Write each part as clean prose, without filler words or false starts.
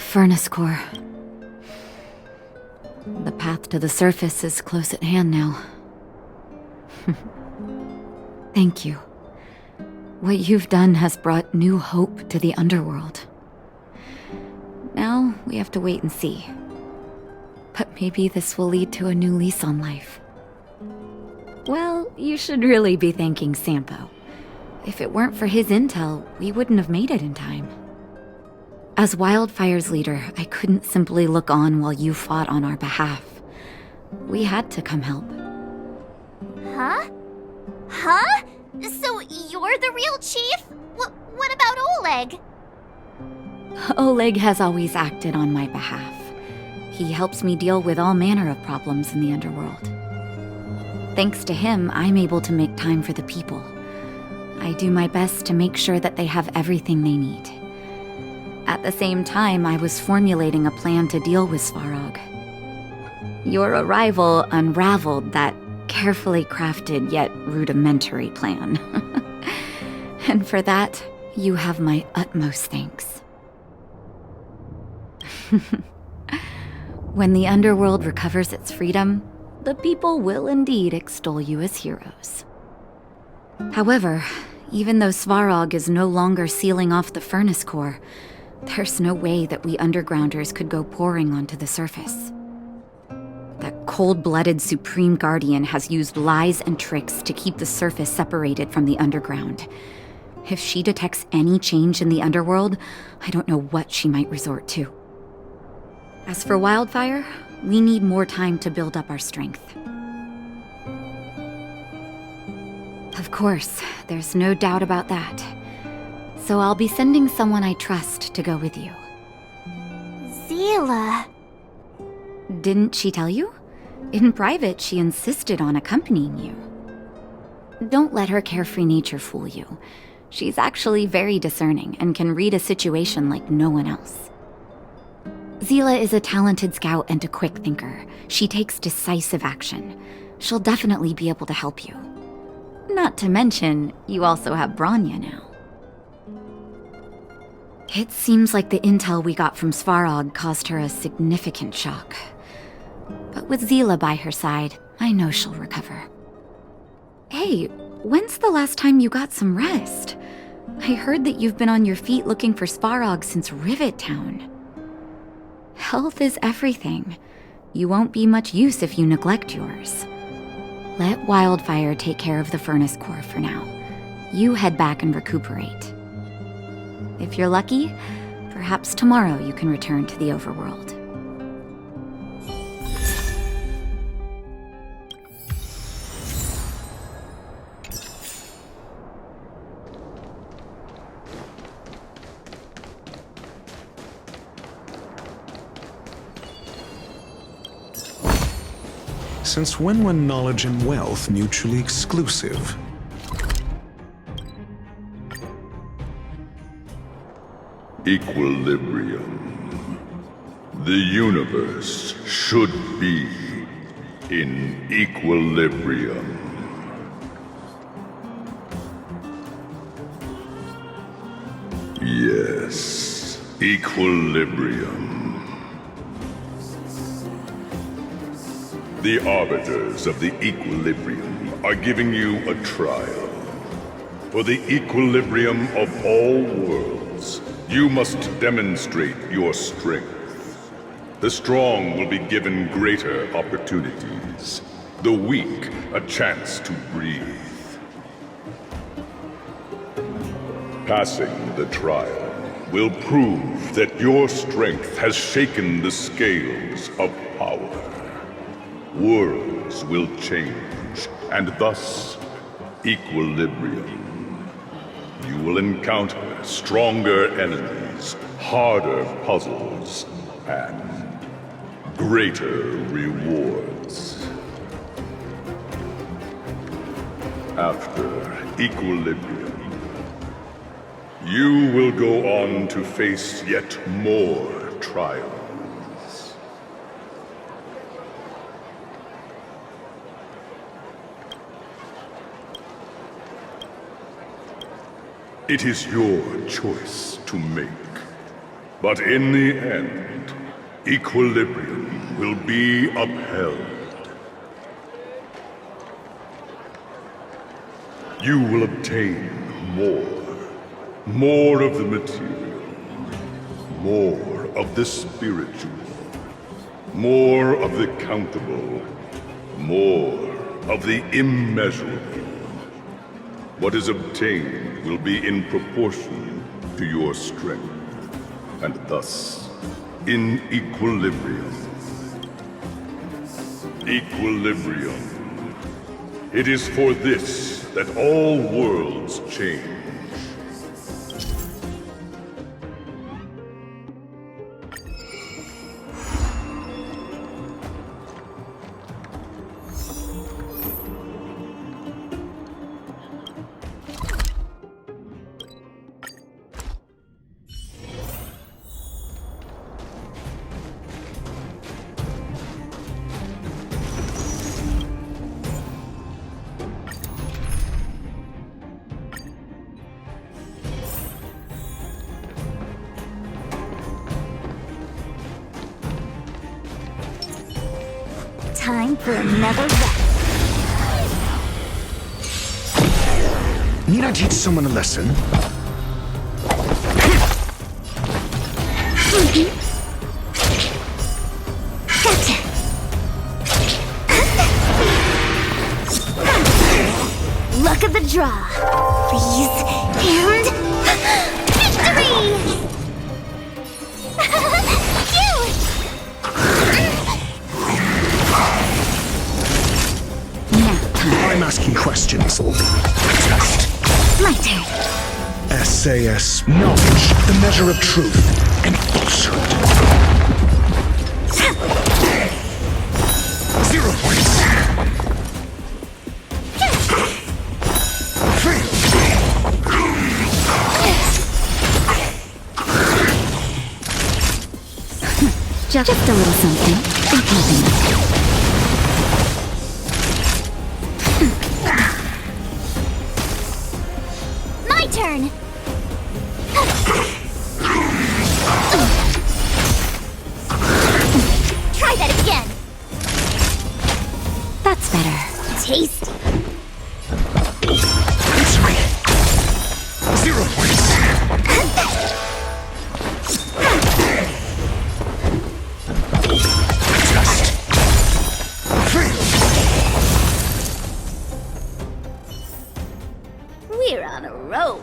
Furnace core. The path to the surface is close at hand now. Thank you. What you've done has brought new hope to the underworld. Now, we have to wait and see. But maybe this will lead to a new lease on life. Well, you should really be thanking Sampo. If it weren't for his intel, we wouldn't have made it in time. As Wildfire's leader, I couldn't simply look on while you fought on our behalf. We had to come help. Huh? Huh? So you're the real chief? What about Oleg? Oleg has always acted on my behalf. He helps me deal with all manner of problems in the underworld. Thanks to him, I'm able to make time for the people. I do my best to make sure that they have everything they need. At the same time, I was formulating a plan to deal with Svarog. Your arrival unraveled that carefully crafted yet rudimentary plan. And for that, you have my utmost thanks. When the underworld recovers its freedom, the people will indeed extol you as heroes. However, even though Svarog is no longer sealing off the furnace core, there's no way that we undergrounders could go pouring onto the surface. That cold-blooded Supreme Guardian has used lies and tricks to keep the surface separated from the underground. If she detects any change in the underworld, I don't know what she might resort to. As for Wildfire, we need more time to build up our strength. Of course, there's no doubt about that. So I'll be sending someone I trust to go with you. Zila. Didn't she tell you? In private, she insisted on accompanying you. Don't let her carefree nature fool you. She's actually very discerning and can read a situation like no one else. Zila is a talented scout and a quick thinker. She takes decisive action. She'll definitely be able to help you. Not to mention, you also have Branya now. It seems like the intel we got from Svarog caused her a significant shock. But with Zila by her side, I know she'll recover. Hey, when's the last time you got some rest? I heard that you've been on your feet looking for Svarog since Rivet Town. Health is everything. You won't be much use if you neglect yours. Let Wildfire take care of the furnace core for now. You head back and recuperate. If you're lucky, perhaps tomorrow you can return to the overworld. Since when were knowledge and wealth mutually exclusive? Equilibrium. The universe should be in equilibrium. Yes, equilibrium. The arbiters of the equilibrium are giving you a trial. For the equilibrium of all worlds, you must demonstrate your strength. The strong will be given greater opportunities. The weak, a chance to breathe. Passing the trial will prove that your strength has shaken the scales of power. Worlds will change, and thus, equilibrium. You will encounter stronger enemies, harder puzzles, and greater rewards. After equilibrium, you will go on to face yet more trials. It is your choice to make. But in the end, equilibrium will be upheld. You will obtain more of the material, more of the spiritual, more of the countable, more of the immeasurable. What is obtained will be in proportion to your strength, and thus in equilibrium. Equilibrium. It is for this that all worlds change. Time for another rest. Need I teach someone a lesson? Gotcha. Luck of the draw. Please. And... victory! Phew! I'm asking questions. Test. My turn. SAS. Knowledge. The measure of truth and falsehood. 0 points. Fail. Just a little something. It's nothing. Turn. Try that again. That's better. Tasty. It's me. 0 points. Test. Fail. We're on a roll.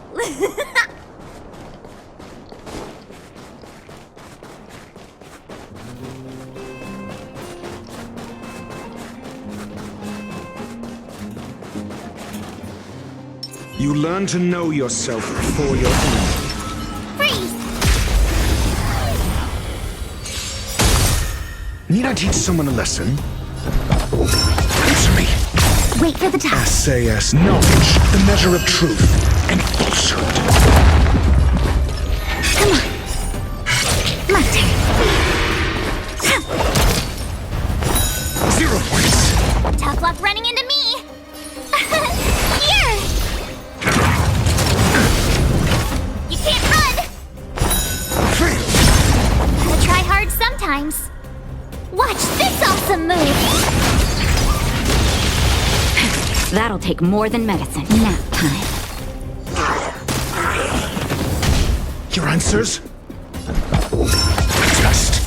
You learn to know yourself before your enemy. Freeze! Need I teach someone a lesson? Answer me. Wait for the time. SAS. Knowledge. The measure of truth and falsehood. Come on. My turn. 0 points. Tough luck running into me. Here! You can't run! Fail. Gotta try hard sometimes. Watch this awesome move! That'll take more than medicine. Nap time. Your answers? Test.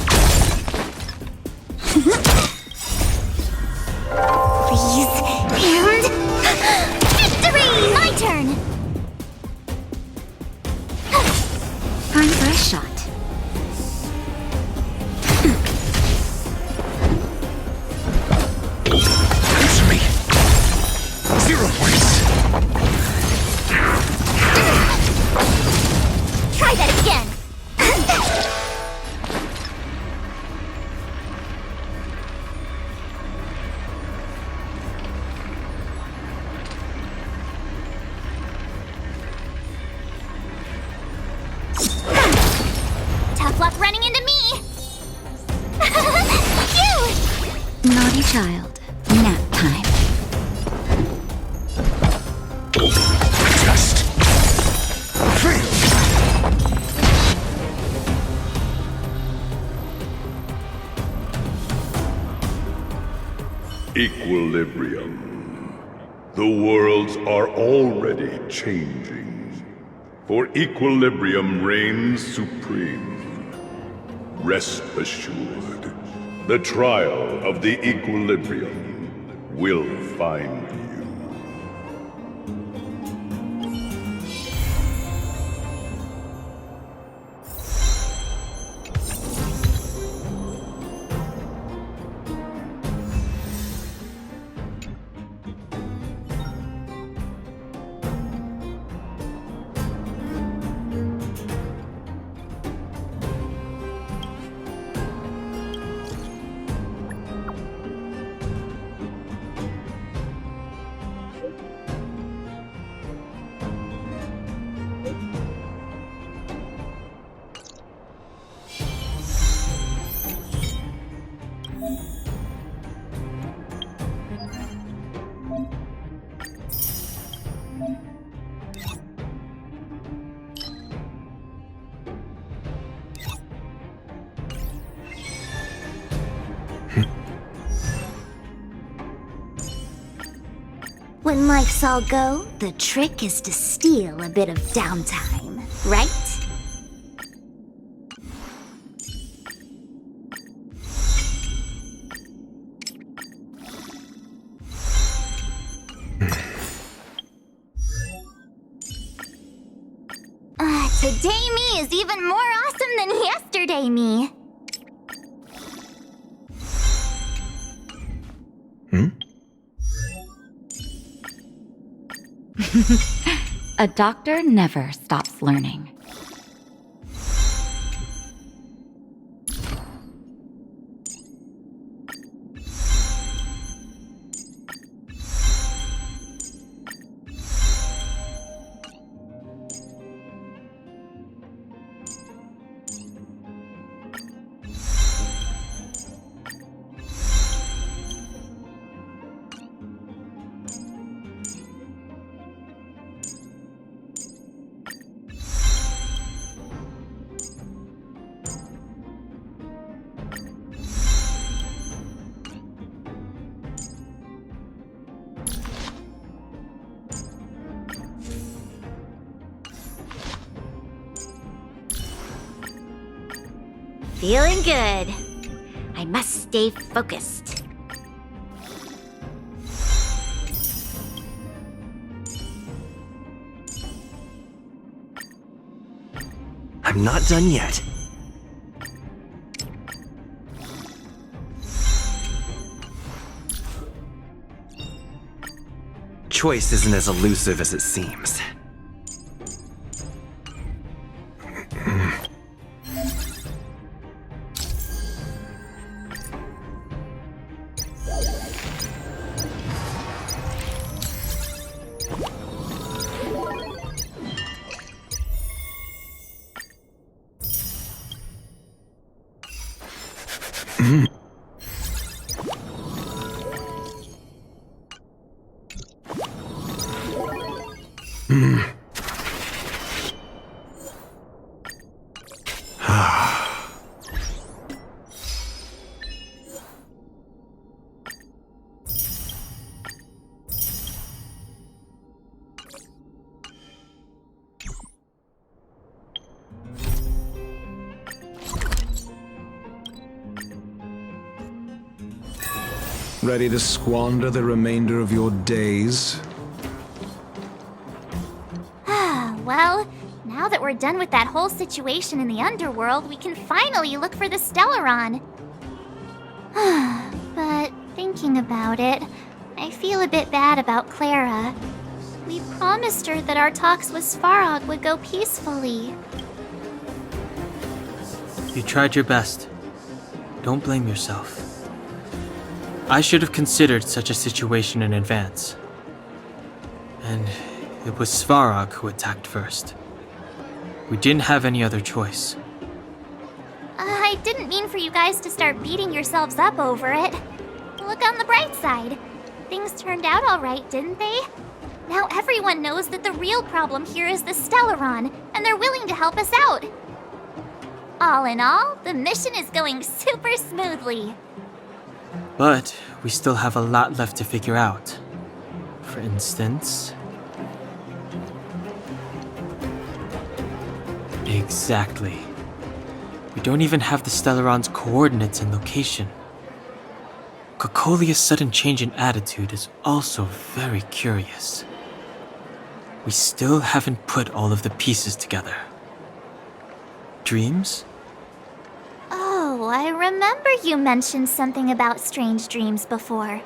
Please. And... victory! My turn! Time for a shot. Answer me. 0 points. Try that again! Tough luck running into me! Phew! Naughty child. Nap time. Test. Fail. Equilibrium. The worlds are already changing. For equilibrium reigns supreme. Rest assured, the trial of the equilibrium will find you. When life's all go, the trick is to steal a bit of downtime, right? Today me is even more awesome than yesterday me. A doctor never stops learning. Feeling good. I must stay focused. I'm not done yet. Choice isn't as elusive as it seems. Ready to squander the remainder of your days? Well, now that we're done with that whole situation in the underworld, we can finally look for the Stellaron. But thinking about it, I feel a bit bad about Clara. We promised her that our talks with Svarog would go peacefully. You tried your best. Don't blame yourself. I should have considered such a situation in advance. And it was Svarog who attacked first. We didn't have any other choice. I didn't mean for you guys to start beating yourselves up over it. Look on the bright side. Things turned out all right, didn't they? Now everyone knows that the real problem here is the Stellaron, and they're willing to help us out. All in all, the mission is going super smoothly. But we still have a lot left to figure out. For instance... Exactly. We don't even have the Stellaron's coordinates and location. Cocolia's sudden change in attitude is also very curious. We still haven't put all of the pieces together. Dreams? Oh, I remember you mentioned something about strange dreams before.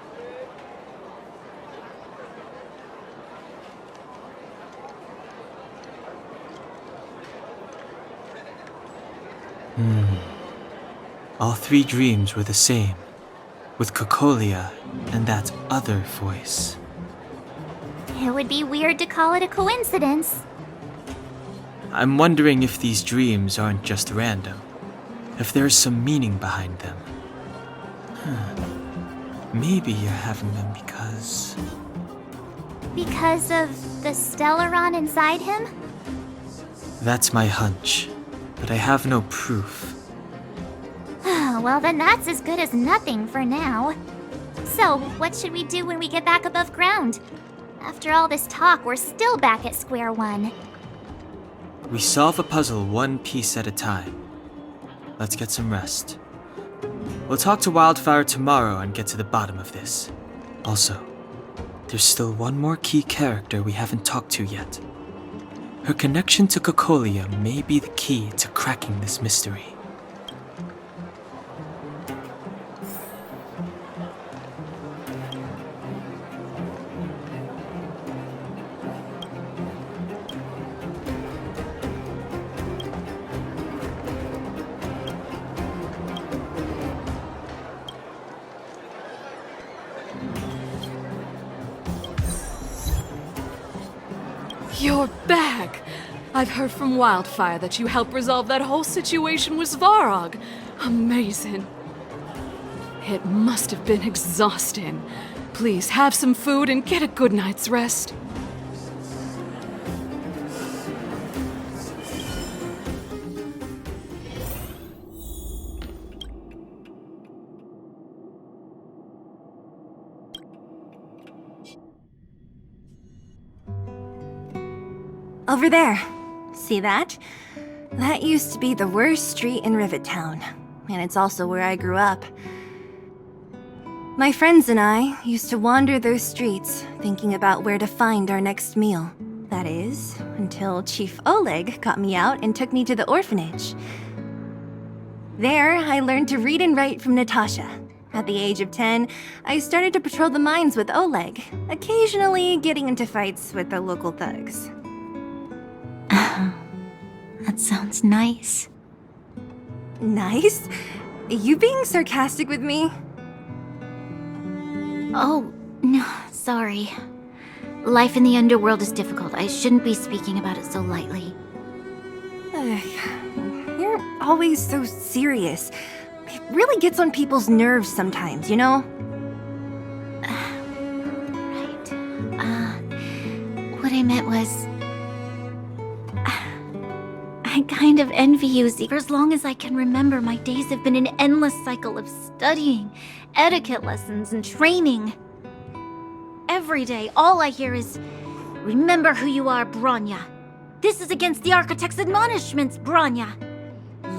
All three dreams were the same, with Cocolia and that other voice. It would be weird to call it a coincidence. I'm wondering if these dreams aren't just random, if there's some meaning behind them. Maybe you're having them because... Because of the Stellaron inside him? That's my hunch, but I have no proof. Well, then that's as good as nothing for now. So, what should we do when we get back above ground? After all this talk, we're still back at square one. We solve a puzzle one piece at a time. Let's get some rest. We'll talk to Wildfire tomorrow and get to the bottom of this. Also, there's still one more key character we haven't talked to yet. Her connection to Cocolia may be the key to cracking this mystery. You're back! I've heard from Wildfire that you helped resolve that whole situation with Svarog. Amazing. It must have been exhausting. Please have some food and get a good night's rest. Over there. See that? That used to be the worst street in Rivet Town, and it's also where I grew up. My friends and I used to wander those streets, thinking about where to find our next meal. That is, until Chief Oleg got me out and took me to the orphanage. There, I learned to read and write from Natasha. At the age of 10, I started to patrol the mines with Oleg, occasionally getting into fights with the local thugs. That sounds nice. Nice? You being sarcastic with me? Oh, no, sorry. Life in the underworld is difficult. I shouldn't be speaking about it so lightly. You're always so serious. It really gets on people's nerves sometimes, you know? Right. What I meant was... I kind of envy you, Z. For as long as I can remember, my days have been an endless cycle of studying, etiquette lessons, and training. Every day, all I hear is, "Remember who you are, Bronya. This is against the Architect's admonishments, Bronya.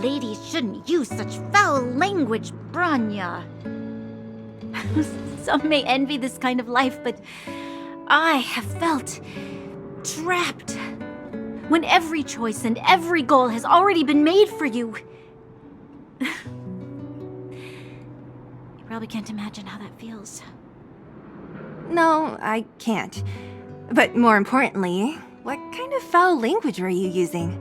Ladies shouldn't use such foul language, Bronya." Some may envy this kind of life, but I have felt trapped. When every choice and every goal has already been made for you. You probably can't imagine how that feels. No, I can't. But more importantly, what kind of foul language were you using?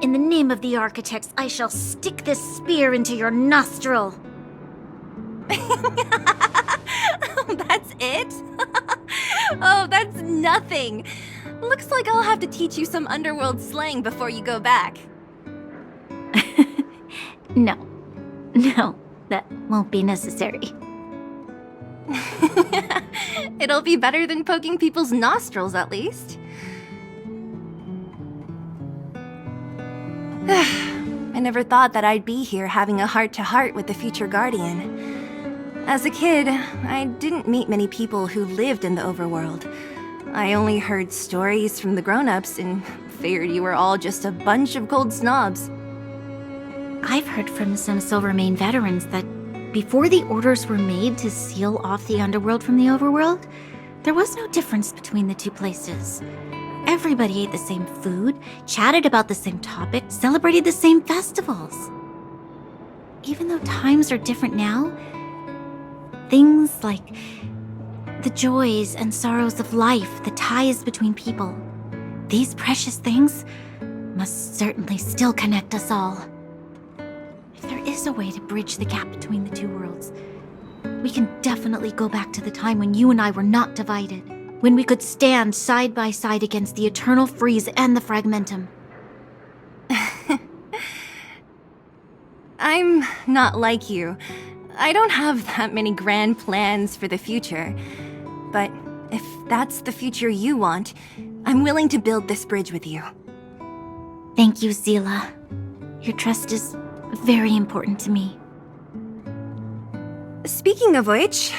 In the name of the Architects, I shall stick this spear into your nostril. That's it? Oh, that's nothing. Looks like I'll have to teach you some underworld slang before you go back. No, that won't be necessary. It'll be better than poking people's nostrils, at least. never thought that I'd be here having a heart-to-heart with the future Guardian. As a kid, I didn't meet many people who lived in the overworld. I only heard stories from the grown-ups and figured you were all just a bunch of cold snobs. I've heard from some Silvermane veterans that before the orders were made to seal off the underworld from the overworld, there was no difference between the two places. Everybody ate the same food, chatted about the same topics, celebrated the same festivals. Even though times are different now, things like the joys and sorrows of life, the ties between people, these precious things must certainly still connect us all. If there is a way to bridge the gap between the two worlds, we can definitely go back to the time when you and I were not divided, when we could stand side by side against the Eternal Freeze and the Fragmentum. I'm not like you. I don't have that many grand plans for the future. But if that's the future you want, I'm willing to build this bridge with you. Thank you, Zila. Your trust is very important to me. Speaking of which,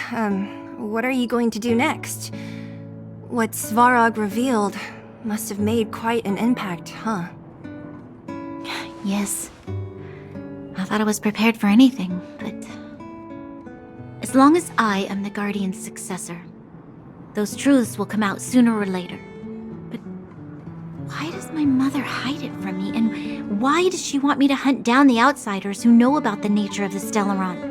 what are you going to do next? What Svarog revealed must have made quite an impact, huh? Yes. I thought I was prepared for anything, but as long as I am the Guardian's successor, those truths will come out sooner or later. But why does my mother hide it from me, and why does she want me to hunt down the outsiders who know about the nature of the Stellaron?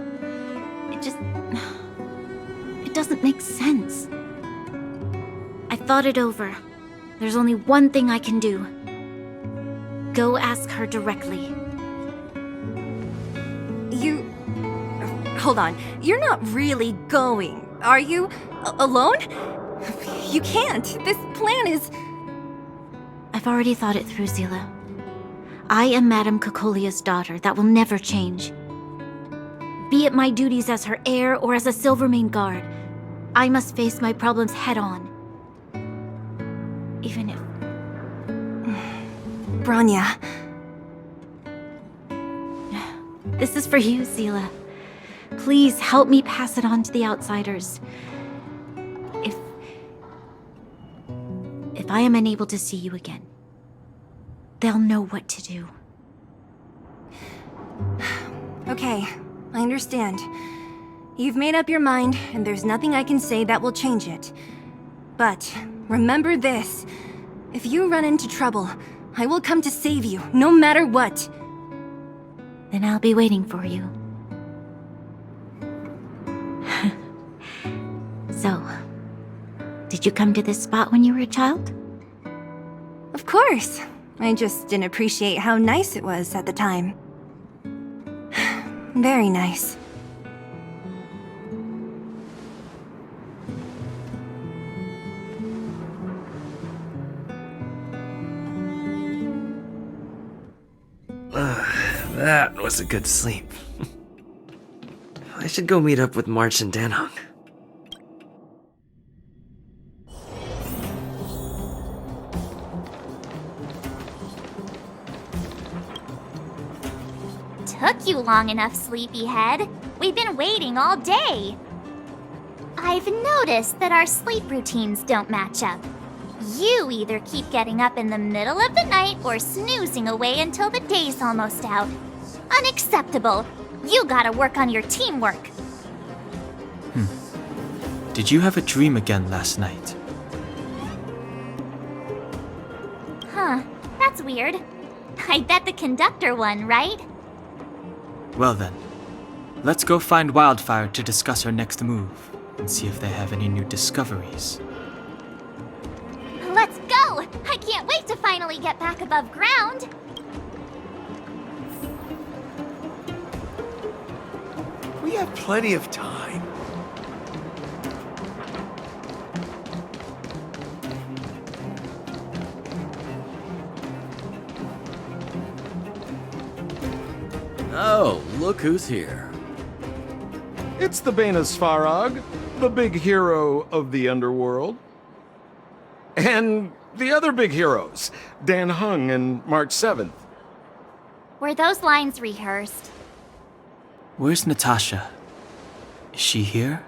It doesn't make sense. I thought it over. There's only one thing I can do. Go ask her directly. Hold on. You're not really going, are you? Alone? You can't. This plan is... I've already thought it through, Zila. I am Madame Cocolia's daughter. That will never change. Be it my duties as her heir or as a Silvermane guard, I must face my problems head-on. Even if... Branya. This is for you, Zila. Please help me pass it on to the outsiders. If I am unable to see you again, they'll know what to do. Okay, I understand. You've made up your mind, and there's nothing I can say that will change it. But remember this. If you run into trouble, I will come to save you, no matter what. Then I'll be waiting for you. So, did you come to this spot when you were a child? Of course. I just didn't appreciate how nice it was at the time. Very nice. That was a good sleep. I should go meet up with March and Danhong. Took you long enough, sleepyhead. We've been waiting all day. I've noticed that our sleep routines don't match up. You either keep getting up in the middle of the night or snoozing away until the day's almost out. Unacceptable. You gotta work on your teamwork. Did you have a dream again last night? Huh, that's weird. I bet the conductor won, right? Well then, let's go find Wildfire to discuss our next move and see if they have any new discoveries. Let's go! I can't wait to finally get back above ground. We have plenty of time. Oh, look who's here. It's the Bane of Svarog, the big hero of the underworld. And the other big heroes, Dan Hung and March 7th. Were those lines rehearsed? Where's Natasha? Is she here?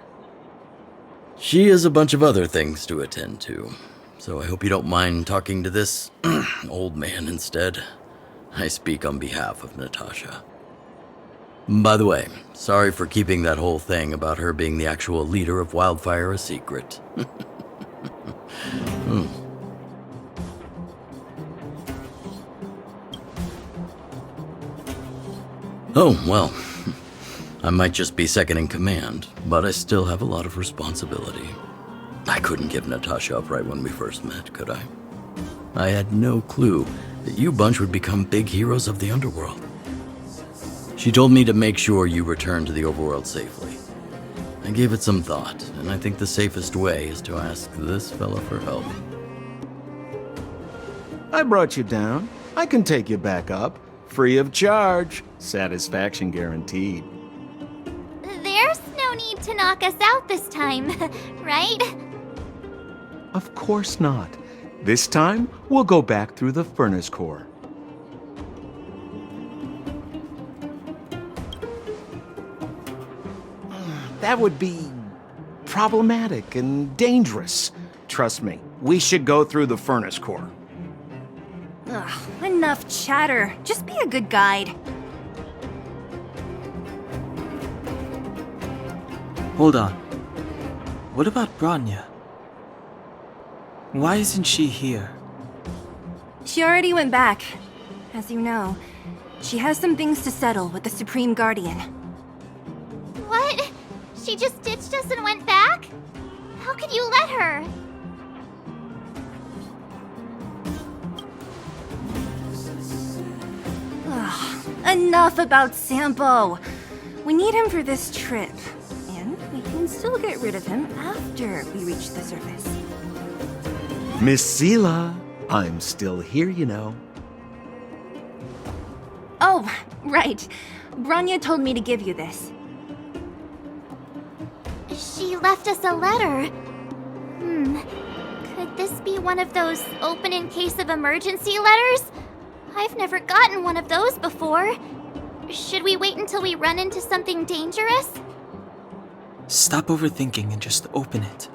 She has a bunch of other things to attend to, so I hope you don't mind talking to this old man instead. I speak on behalf of Natasha. By the way, sorry for keeping that whole thing about her being the actual leader of Wildfire a secret. Oh, well, I might just be second in command, but I still have a lot of responsibility. I couldn't give Natasha up right when we first met, could I? I had no clue that you bunch would become big heroes of the underworld. She told me to make sure you return to the overworld safely. I gave it some thought, and I think the safest way is to ask this fella for help. I brought you down. I can take you back up. Free of charge. Satisfaction guaranteed. There's no need to knock us out this time, right? Of course not. This time, we'll go back through the furnace core. That would be problematic and dangerous. Trust me, we should go through the furnace core. Ugh, enough chatter. Just be a good guide. Hold on. What about Branya? Why isn't she here? She already went back. As you know, she has some things to settle with the Supreme Guardian. What? She just ditched us and went back? How could you let her? Ugh, enough about Sampo. We need him for this trip. And we can still get rid of him after we reach the surface. Miss Seela, I'm still here, you know. Oh, right. Branya told me to give you this. She left us a letter. Could this be one of those open in case of emergency letters? I've never gotten one of those before. Should we wait until we run into something dangerous? Stop overthinking and just open it.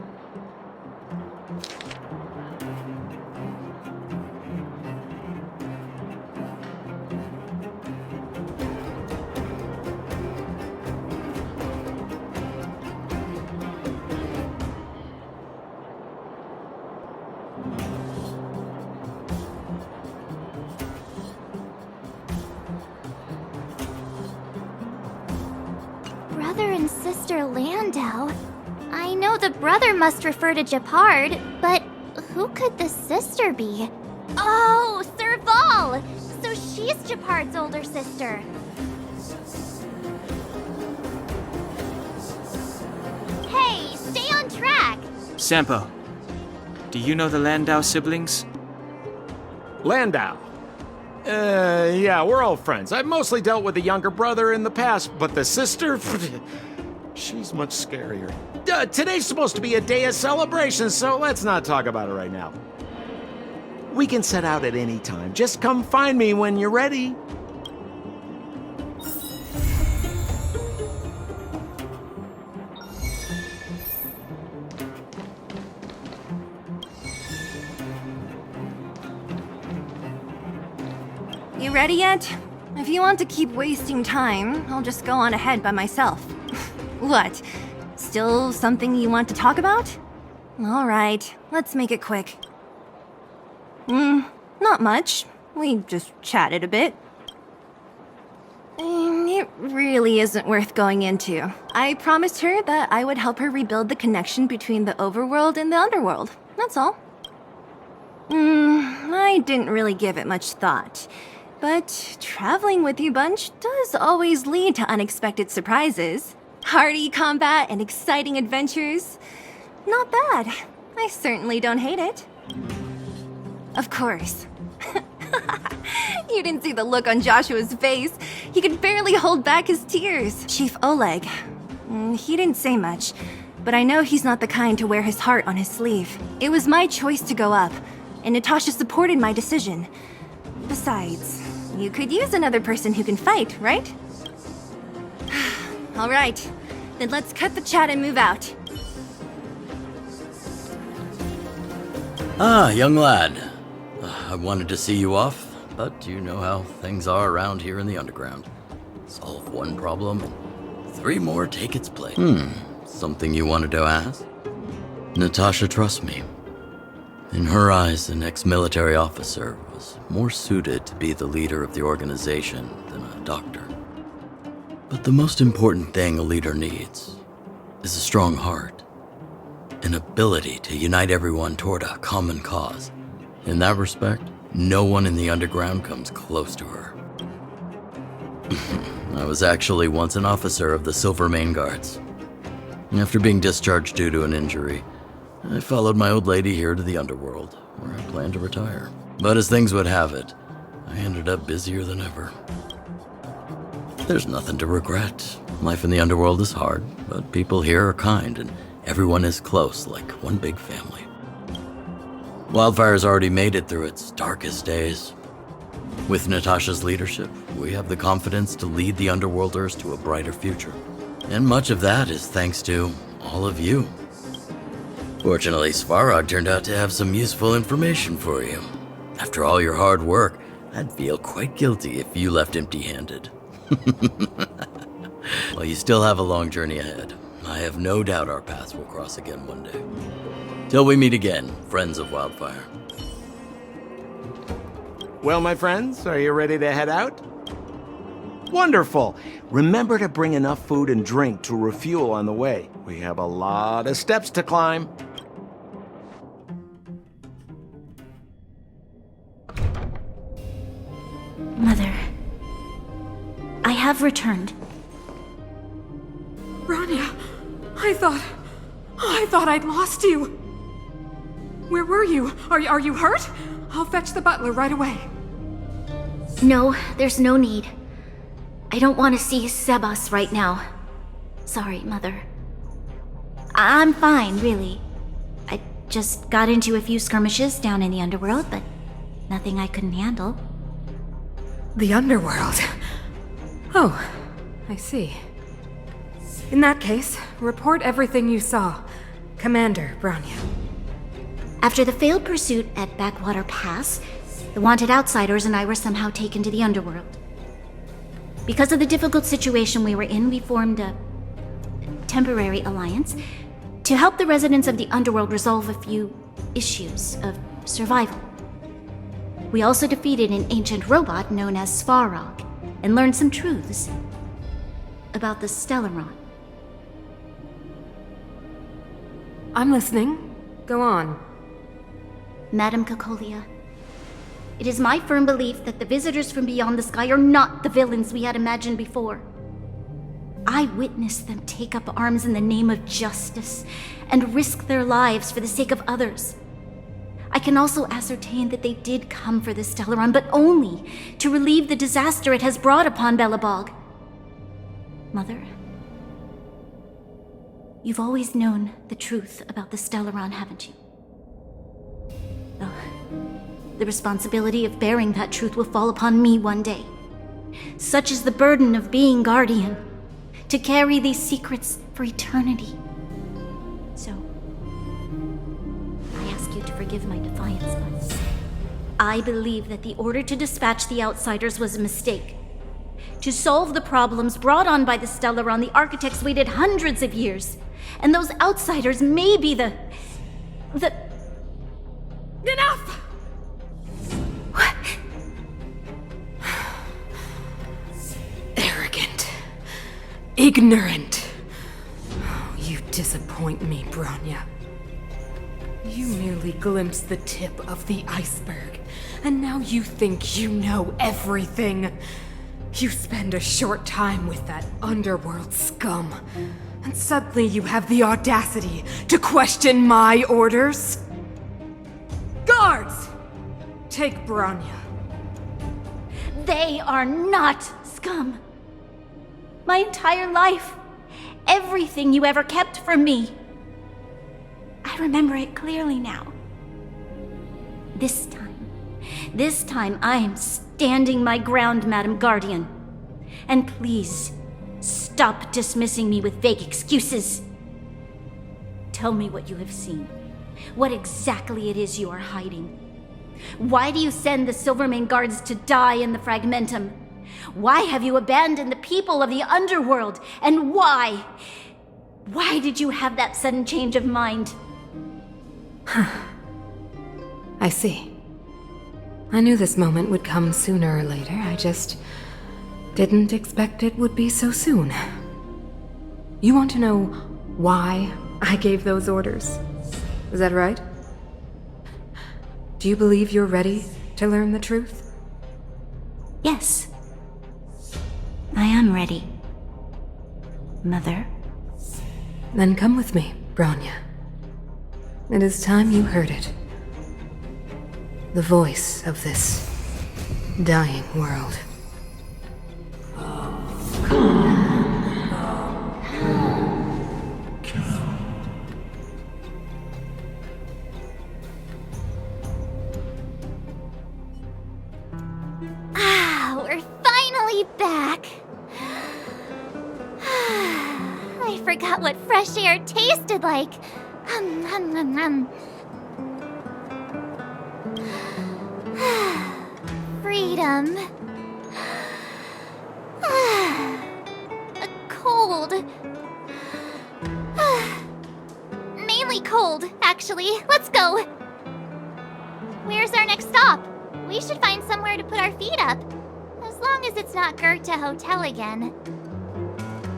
Brother and sister Landau. I know the brother must refer to Japard, but who could the sister be? Oh, Serval! So she's Japard's older sister. Hey, stay on track! Sampo, do you know the Landau siblings? Landau. Yeah, we're all friends. I've mostly dealt with the younger brother in the past, but the sister, she's much scarier. Today's supposed to be a day of celebration, so let's not talk about it right now. We can set out at any time. Just come find me when you're ready. You ready yet? If you want to keep wasting time, I'll just go on ahead by myself. What? Still something you want to talk about? All right, let's make it quick. Not much. We just chatted a bit. It really isn't worth going into. I promised her that I would help her rebuild the connection between the overworld and the underworld. That's all. I didn't really give it much thought. But traveling with you bunch does always lead to unexpected surprises. Hearty combat and exciting adventures. Not bad. I certainly don't hate it. Of course. You didn't see the look on Joshua's face. He could barely hold back his tears. Chief Oleg. He didn't say much, but I know he's not the kind to wear his heart on his sleeve. It was my choice to go up, and Natasha supported my decision. Besides, You could use another person who can fight, right? All right, then let's cut the chat and move out. Ah, young lad. I wanted to see you off, but you know how things are around here in the underground. Solve one problem, and 3 more take its place. Something you wanted to ask? Natasha trusts me. In her eyes, an ex-military officer was more suited to be the leader of the organization than a doctor. But the most important thing a leader needs is a strong heart, an ability to unite everyone toward a common cause. In that respect, no one in the underground comes close to her. I was actually once an officer of the Silver Main Guards. After being discharged due to an injury, I followed my old lady here to the underworld, where I planned to retire. But as things would have it, I ended up busier than ever. There's nothing to regret. Life in the underworld is hard, but people here are kind, and everyone is close, like one big family. Wildfire's already made it through its darkest days. With Natasha's leadership, we have the confidence to lead the Underworlders to a brighter future. And much of that is thanks to all of you. Fortunately, Svarog turned out to have some useful information for you. After all your hard work, I'd feel quite guilty if you left empty-handed. Well, you still have a long journey ahead. I have no doubt our paths will cross again one day. Till we meet again, friends of Wildfire. Well, my friends, are you ready to head out? Wonderful. Remember to bring enough food and drink to refuel on the way. We have a lot of steps to climb. Mother, I have returned. Bronya, I thought I'd lost you. Where were you? Are you hurt? I'll fetch the butler right away. No, there's no need. I don't want to see Sebas right now. Sorry, Mother. I'm fine, really. I just got into a few skirmishes down in the underworld, but nothing I couldn't handle. The underworld? Oh, I see. In that case, report everything you saw. Commander Bronya. After the failed pursuit at Backwater Pass, the wanted outsiders and I were somehow taken to the underworld. Because of the difficult situation we were in, we formed a temporary alliance to help the residents of the underworld resolve a few issues of survival. We also defeated an ancient robot known as Svarog and learned some truths about the Stellaron. I'm listening. Go on. Madam Cacolia, it is my firm belief that the visitors from beyond the sky are not the villains we had imagined before. I witnessed them take up arms in the name of justice and risk their lives for the sake of others. I can also ascertain that they did come for the Stellaron, but only to relieve the disaster it has brought upon Belobog. Mother, you've always known the truth about the Stellaron, haven't you? Though, the responsibility of bearing that truth will fall upon me one day. Such is the burden of being Guardian, to carry these secrets for eternity. So, I ask you to forgive my defiance, but I believe that the order to dispatch the outsiders was a mistake. To solve the problems brought on by the Stellaron, the architects waited hundreds of years, and those outsiders may be the... Enough! What? Arrogant. Ignorant. Oh, you disappoint me, Bronya. You merely glimpsed the tip of the iceberg, and now you think you know everything. You spend a short time with that underworld scum, and suddenly you have the audacity to question my orders? Guards! Take Bronya. They are not scum. My entire life, everything you ever kept from me. I remember it clearly now. This time, This time I am standing my ground, Madam Guardian. And please, stop dismissing me with vague excuses. Tell me what you have seen. What exactly it is you are hiding. Why do you send the Silvermane guards to die in the Fragmentum? Why have you abandoned the people of the underworld? And why? Why did you have that sudden change of mind? I see. I knew this moment would come sooner or later. I just didn't expect it would be so soon. You want to know why I gave those orders? Is that right? Do you believe you're ready to learn the truth? Yes. I am ready. Mother. Then come with me, Branya. It is time you heard it. The voice of this dying world. We're finally back. I forgot what fresh air tasted like. Freedom. Cold. Mainly cold, actually. Let's go. Where's our next stop? We should find somewhere to put our feet up. As long as it's not Goethe Hotel again.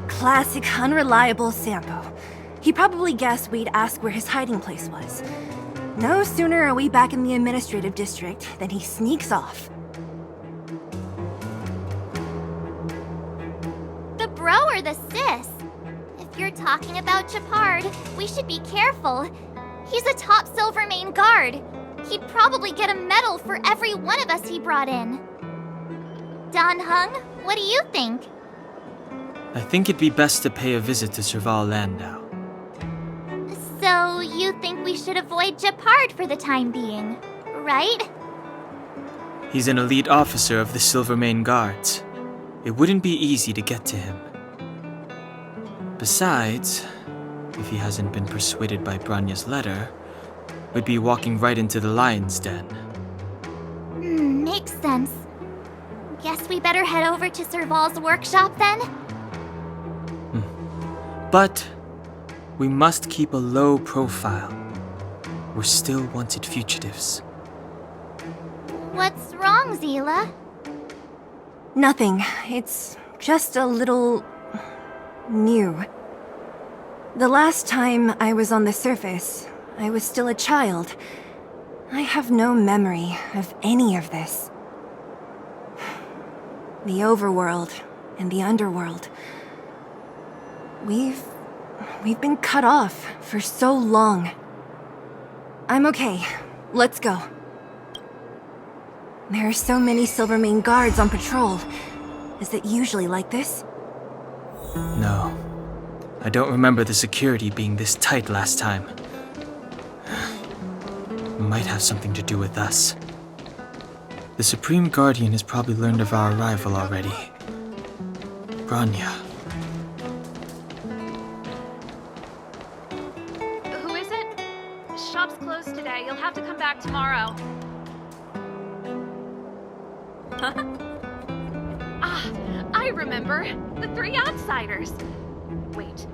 Classic unreliable Sampo. He probably guessed we'd ask where his hiding place was. No sooner are we back in the administrative district than he sneaks off. The bro or the sis? If you're talking about Japard, we should be careful. He's a top Silvermane guard. He'd probably get a medal for every one of us he brought in. Don Hung, what do you think? I think it'd be best to pay a visit to Serval Landau. So, you think we should avoid Japard for the time being, right? He's an elite officer of the Silvermane Guards. It wouldn't be easy to get to him. Besides, if he hasn't been persuaded by Branya's letter, we'd be walking right into the lion's den. Makes sense. Guess we better head over to Serval's workshop then? But we must keep a low profile. We're still wanted fugitives. What's wrong, Zila? Nothing. It's just a little... new. The last time I was on the surface, I was still a child. I have no memory of any of this. The overworld and the underworld. We've been cut off for so long. I'm okay. Let's go. There are so many Silvermane guards on patrol. Is it usually like this? No. I don't remember the security being this tight last time. It might have something to do with us. The Supreme Guardian has probably learned of our arrival already. Branya. Who is it? The shop's closed today. You'll have to come back tomorrow. I remember. The three outsiders. Wait,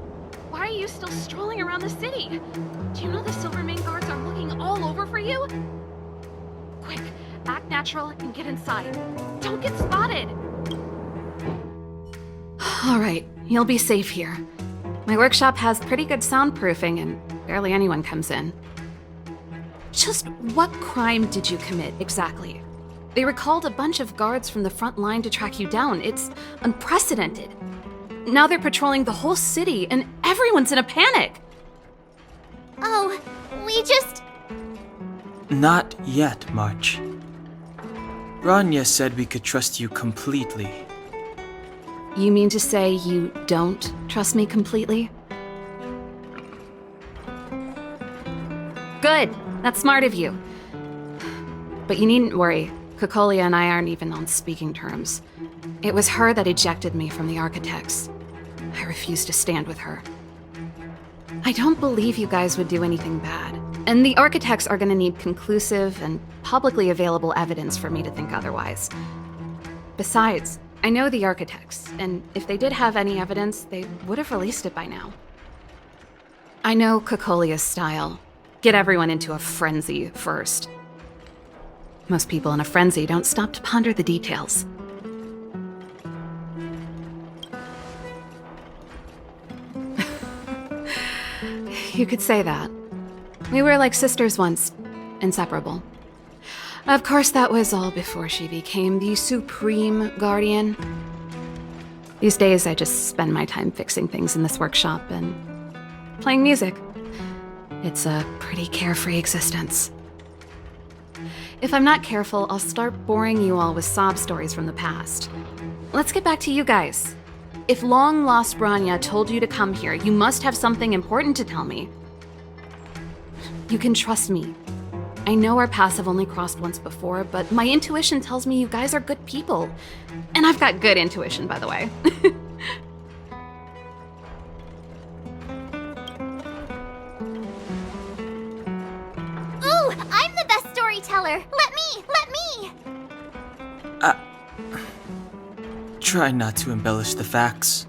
why are you still strolling around the city? Do you know the Silvermane guards are looking all over for you? Quick, act natural and get inside. Don't get spotted. All right, you'll be safe here. My workshop has pretty good soundproofing and barely anyone comes in. Just what crime did you commit, exactly? They recalled a bunch of guards from the front line to track you down. It's unprecedented. Now they're patrolling the whole city and everyone's in a panic. Oh, we just... Not yet, March. Branya said we could trust you completely. You mean to say you don't trust me completely? Good. That's smart of you. But you needn't worry. Kokolia and I aren't even on speaking terms. It was her that ejected me from the Architects. I refuse to stand with her. I don't believe you guys would do anything bad. And the Architects are gonna need conclusive and publicly available evidence for me to think otherwise. Besides, I know the Architects, and if they did have any evidence, they would have released it by now. I know Kokolia's style. Get everyone into a frenzy first. Most people in a frenzy don't stop to ponder the details. You could say that. We were like sisters once, inseparable. Of course, that was all before she became the Supreme Guardian. These days, I just spend my time fixing things in this workshop and playing music. It's a pretty carefree existence. If I'm not careful, I'll start boring you all with sob stories from the past. Let's get back to you guys. If long-lost Branya told you to come here, you must have something important to tell me. You can trust me. I know our paths have only crossed once before, but my intuition tells me you guys are good people. And I've got good intuition, by the way. Ooh, I'm the best storyteller! Let me! Try not to embellish the facts.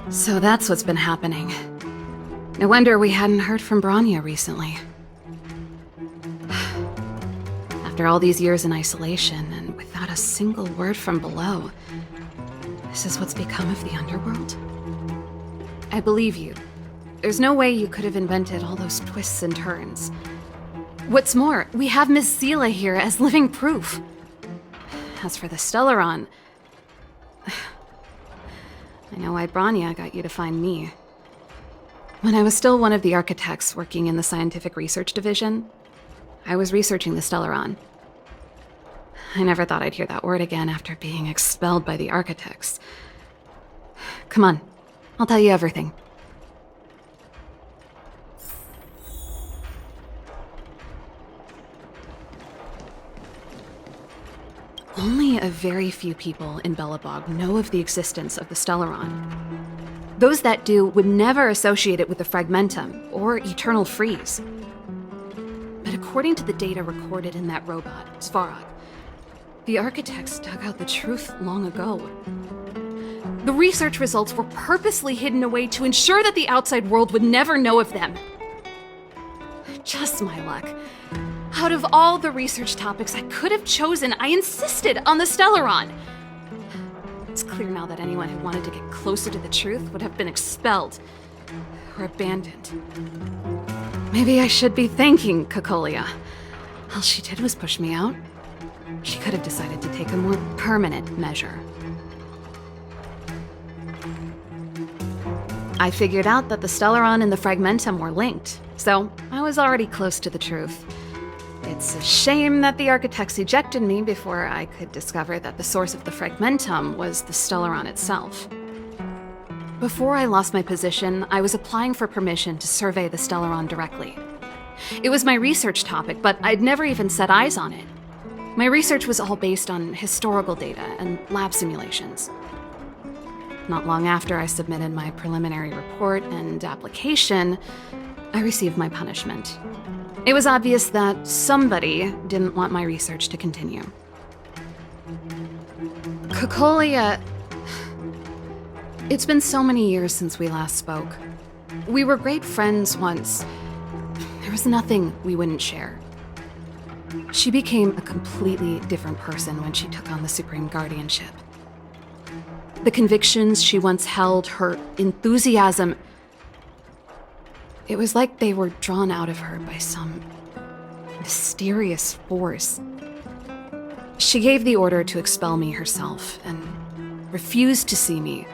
So that's what's been happening. No wonder we hadn't heard from Branya recently. After all these years in isolation and without a single word from below, this is what's become of the underworld? I believe you. There's no way you could have invented all those twists and turns. What's more, we have Miss Zila here as living proof. As for the Stellaron, I know why Branya got you to find me. When I was still one of the architects working in the scientific research division, I was researching the Stellaron. I never thought I'd hear that word again after being expelled by the architects. Come on, I'll tell you everything. Only a very few people in Belobog know of the existence of the Stellaron. Those that do would never associate it with the Fragmentum or Eternal Freeze. But according to the data recorded in that robot, Svarog, the architects dug out the truth long ago. The research results were purposely hidden away to ensure that the outside world would never know of them. Just my luck. Out of all the research topics I could have chosen, I insisted on the Stellaron. It's clear now that anyone who wanted to get closer to the truth would have been expelled or abandoned. Maybe I should be thanking Kokolia. All she did was push me out. She could have decided to take a more permanent measure. I figured out that the Stellaron and the Fragmentum were linked, so I was already close to the truth. It's a shame that the architects ejected me before I could discover that the source of the Fragmentum was the Stellaron itself. Before I lost my position, I was applying for permission to survey the Stellaron directly. It was my research topic, but I'd never even set eyes on it. My research was all based on historical data and lab simulations. Not long after I submitted my preliminary report and application, I received my punishment. It was obvious that somebody didn't want my research to continue. Kokolia... It's been so many years since we last spoke. We were great friends once. There was nothing we wouldn't share. She became a completely different person when she took on the Supreme Guardianship. The convictions she once held, her enthusiasm... It was like they were drawn out of her by some mysterious force. She gave the order to expel me herself and refused to see me.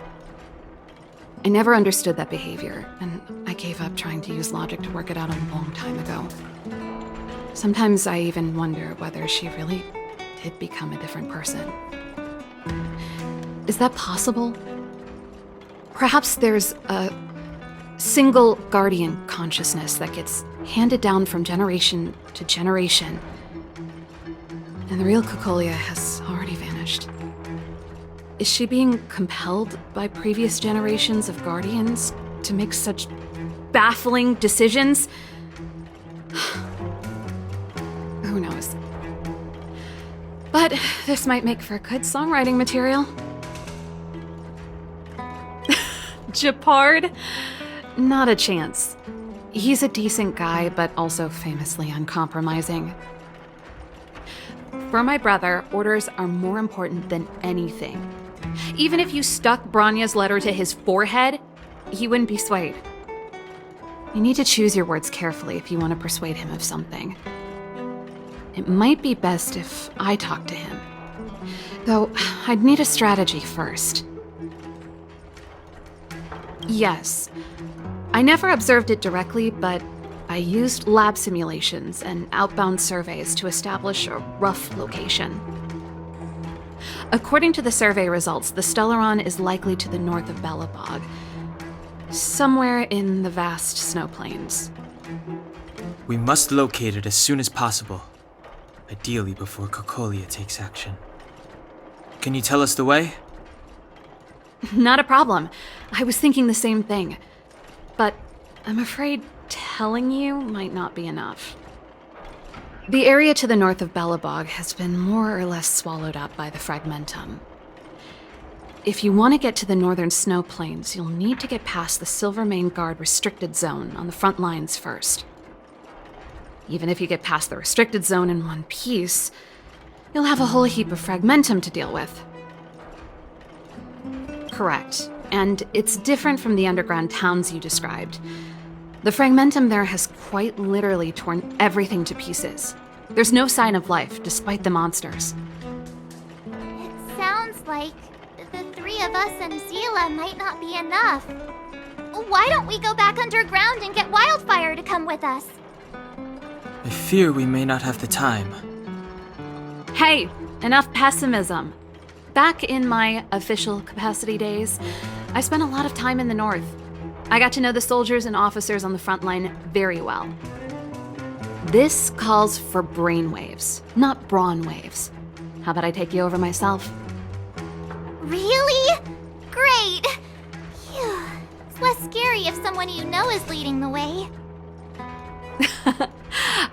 I never understood that behavior, and I gave up trying to use logic to work it out a long time ago. Sometimes I even wonder whether she really did become a different person. Is that possible? Perhaps there's a single guardian consciousness that gets handed down from generation to generation, and the real Cocolia has already vanished. Is she being compelled by previous generations of guardians to make such baffling decisions? Who knows? But this might make for good songwriting material. Japard? Not a chance. He's a decent guy, but also famously uncompromising. For my brother, orders are more important than anything. Even if you stuck Branya's letter to his forehead, he wouldn't be swayed. You need to choose your words carefully if you want to persuade him of something. It might be best if I talk to him. Though, I'd need a strategy first. Yes. I never observed it directly, but I used lab simulations and outbound surveys to establish a rough location. According to the survey results, the Stellaron is likely to the north of Belobog, somewhere in the vast snow plains. We must locate it as soon as possible, ideally before Cocolia takes action. Can you tell us the way? Not a problem. I was thinking the same thing. But I'm afraid telling you might not be enough. The area to the north of Belobog has been more or less swallowed up by the Fragmentum. If you want to get to the northern snow plains, you'll need to get past the Silvermane Guard restricted zone on the front lines first. Even if you get past the restricted zone in one piece, you'll have a whole heap of Fragmentum to deal with. Correct. And it's different from the underground towns you described. The Fragmentum there has quite literally torn everything to pieces. There's no sign of life, despite the monsters. It sounds like the three of us and Zila might not be enough. Why don't we go back underground and get Wildfire to come with us? I fear we may not have the time. Hey, enough pessimism. Back in my official capacity days, I spent a lot of time in the north. I got to know the soldiers and officers on the front line very well. This calls for brainwaves, not brawn waves. How about I take you over myself? Really? Great! Phew. It's less scary if someone you know is leading the way.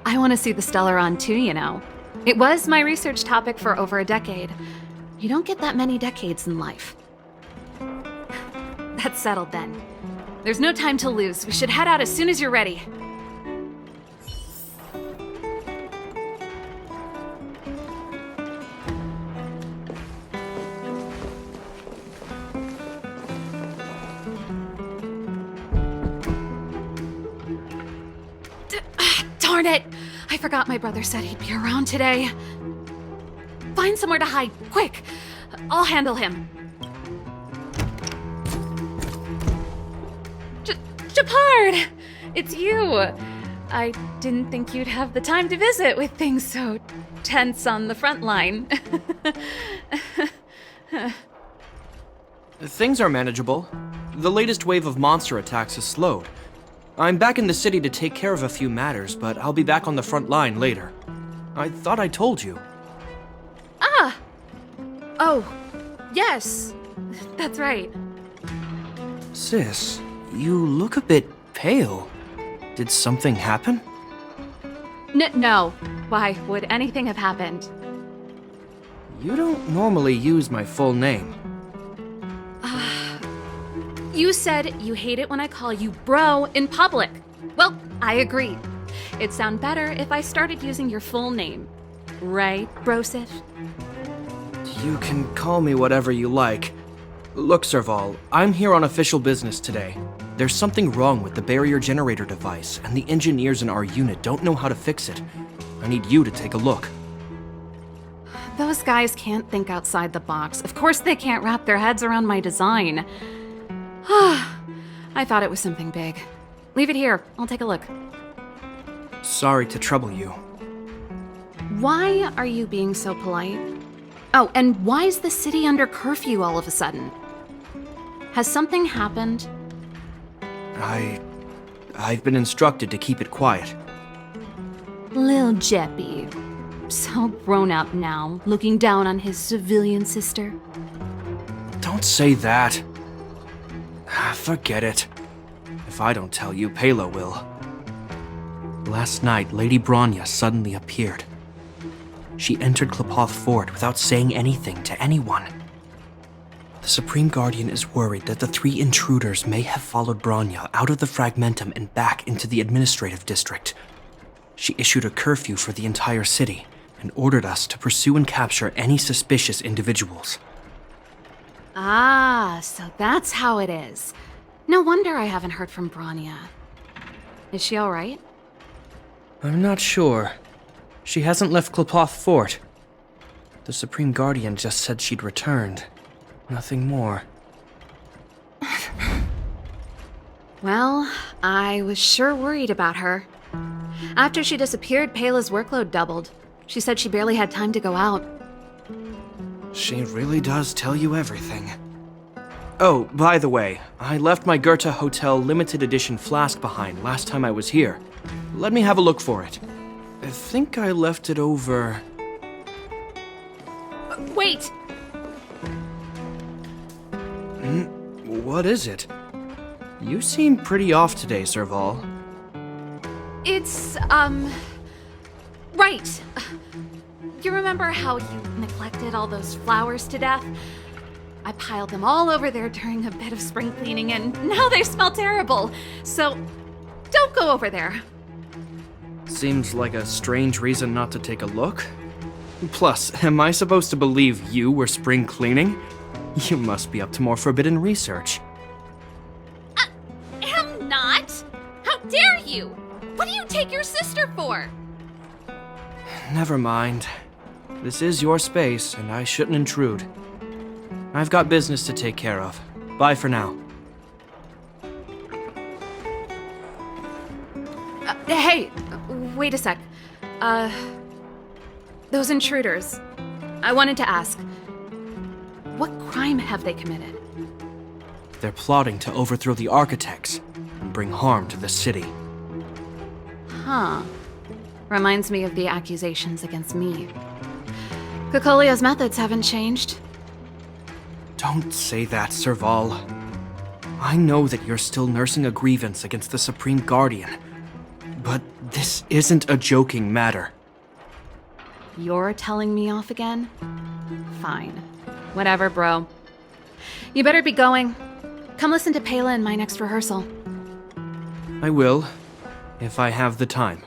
I want to see the Stellaron too, you know. It was my research topic for over a decade. You don't get that many decades in life. That's settled then. There's no time to lose. We should head out as soon as you're ready. Darn it! I forgot my brother said he'd be around today. Find somewhere to hide, quick! I'll handle him. Japard! It's you! I didn't think you'd have the time to visit with things so tense on the front line. Things are manageable. The latest wave of monster attacks has slowed. I'm back in the city to take care of a few matters, but I'll be back on the front line later. I thought I told you. Ah! Oh, yes. That's right. Sis, you look a bit pale. Did something happen? No. Why would anything have happened? You don't normally use my full name. You said you hate it when I call you bro in public. Well, I agree. It'd sound better if I started using your full name. Right, Brosif? You can call me whatever you like. Look, Serval, I'm here on official business today. There's something wrong with the barrier generator device, and the engineers in our unit don't know how to fix it. I need you to take a look. Those guys can't think outside the box. Of course they can't wrap their heads around my design. I thought it was something big. Leave it here. I'll take a look. Sorry to trouble you. Why are you being so polite? Oh, and why is the city under curfew all of a sudden? Has something happened? I've been instructed to keep it quiet. Lil Jeppy. So grown up now, looking down on his civilian sister. Don't say that. Forget it. If I don't tell you, Palo will. Last night, Lady Bronya suddenly appeared. She entered Klepoth Fort without saying anything to anyone. The Supreme Guardian is worried that the 3 intruders may have followed Bronya out of the Fragmentum and back into the administrative district. She issued a curfew for the entire city and ordered us to pursue and capture any suspicious individuals. Ah, so that's how it is. No wonder I haven't heard from Bronya. Is she alright? I'm not sure. She hasn't left Klepoth Fort. The Supreme Guardian just said she'd returned. Nothing more. Well, I was sure worried about her. After she disappeared, Pela's workload doubled. She said she barely had time to go out. She really does tell you everything. Oh, by the way, I left my Goethe Hotel limited edition flask behind last time I was here. Let me have a look for it. I think I left it over... Wait! What is it? You seem pretty off today, Serval. It's, right. You remember how you neglected all those flowers to death? I piled them all over there during a bit of spring cleaning, and now they smell terrible. So, don't go over there. Seems like a strange reason not to take a look. Plus, am I supposed to believe you were spring cleaning? You must be up to more forbidden research. Am not! How dare you! What do you take your sister for? Never mind. This is your space, and I shouldn't intrude. I've got business to take care of. Bye for now. Hey, wait a sec. Those intruders. I wanted to ask, what crime have they committed? They're plotting to overthrow the architects and bring harm to the city. Huh. Reminds me of the accusations against me. Cocolia's methods haven't changed. Don't say that, Serval. I know that you're still nursing a grievance against the Supreme Guardian, but this isn't a joking matter. You're telling me off again? Fine. Whatever, bro. You better be going. Come listen to Pela in my next rehearsal. I will, if I have the time.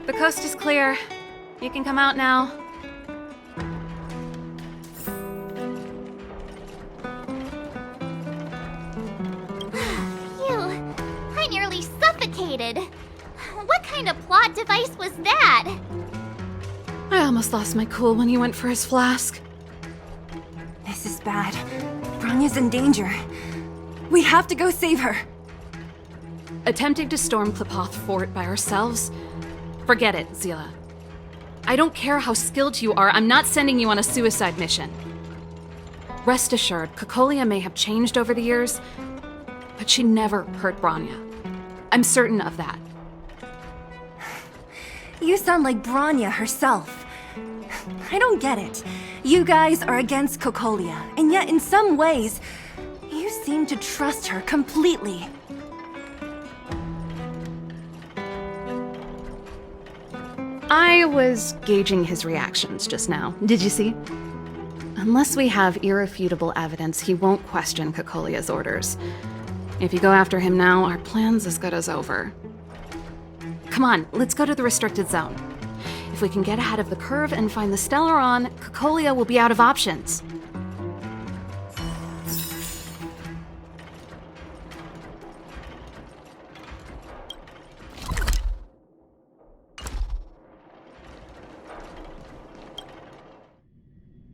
The coast is clear. You can come out now. Phew, I nearly suffocated. What kind of plot device was that? I almost lost my cool when he went for his flask. This is bad. Bronya's in danger. We have to go save her. Attempting to storm Klepoth Fort by ourselves? Forget it, Zila. I don't care how skilled you are, I'm not sending you on a suicide mission. Rest assured, Cocolia may have changed over the years, but she never hurt Bronya. I'm certain of that. You sound like Bronya herself. I don't get it. You guys are against Cocolia, and yet in some ways, you seem to trust her completely. I was gauging his reactions just now. Did you see? Unless we have irrefutable evidence, he won't question Cocolia's orders. If you go after him now, our plan's as good as over. Come on, let's go to the restricted zone. If we can get ahead of the curve and find the Stellaron, Cocolia will be out of options.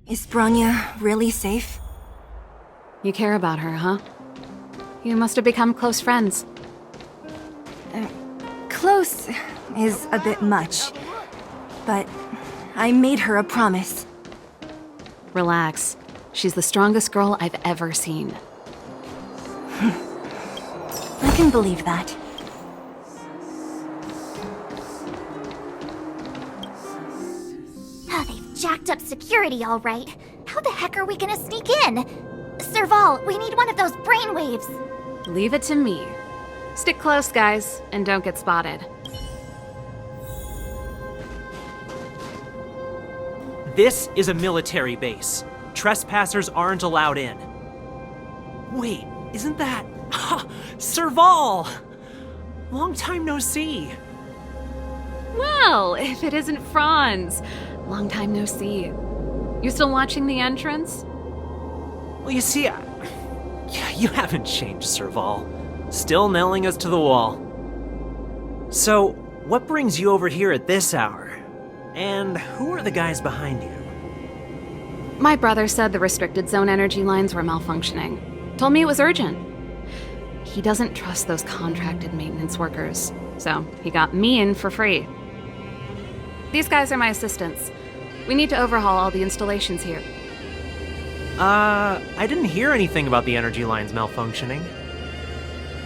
Is Bronya really safe? You care about her, huh? You must have become close friends. Close is a bit much, but I made her a promise. Relax. She's the strongest girl I've ever seen. I can believe that. They've jacked up security all right. How the heck are we gonna sneak in? Serval, we need one of those brainwaves. Leave it to me. Stick close, guys, and don't get spotted. This is a military base. Trespassers aren't allowed in. Wait, isn't that... Serval! Long time no see. Well, if it isn't Franz. Long time no see. You still watching the entrance? Well, you see, you haven't changed, Serval. Still nailing us to the wall. So, what brings you over here at this hour? And who are the guys behind you? My brother said the restricted zone energy lines were malfunctioning. Told me it was urgent. He doesn't trust those contracted maintenance workers, so he got me in for free. These guys are my assistants. We need to overhaul all the installations here. I didn't hear anything about the energy lines malfunctioning.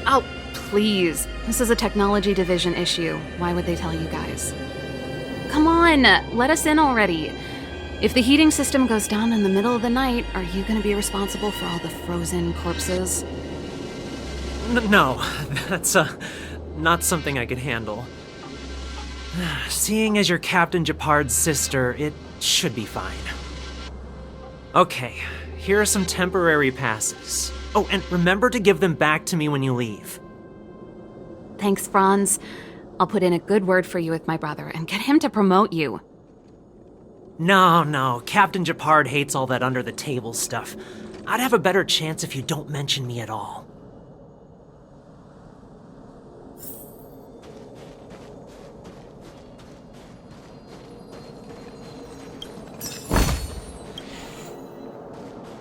Oh, please. This is a technology division issue. Why would they tell you guys? Come on, let us in already. If the heating system goes down in the middle of the night, are you going to be responsible for all the frozen corpses? No, that's not something I could handle. Seeing as you're Captain Japard's sister, it should be fine. Okay, here are some temporary passes. Oh, and remember to give them back to me when you leave. Thanks, Franz. I'll put in a good word for you with my brother and get him to promote you. No, Captain Japard hates all that under-the-table stuff. I'd have a better chance if you don't mention me at all.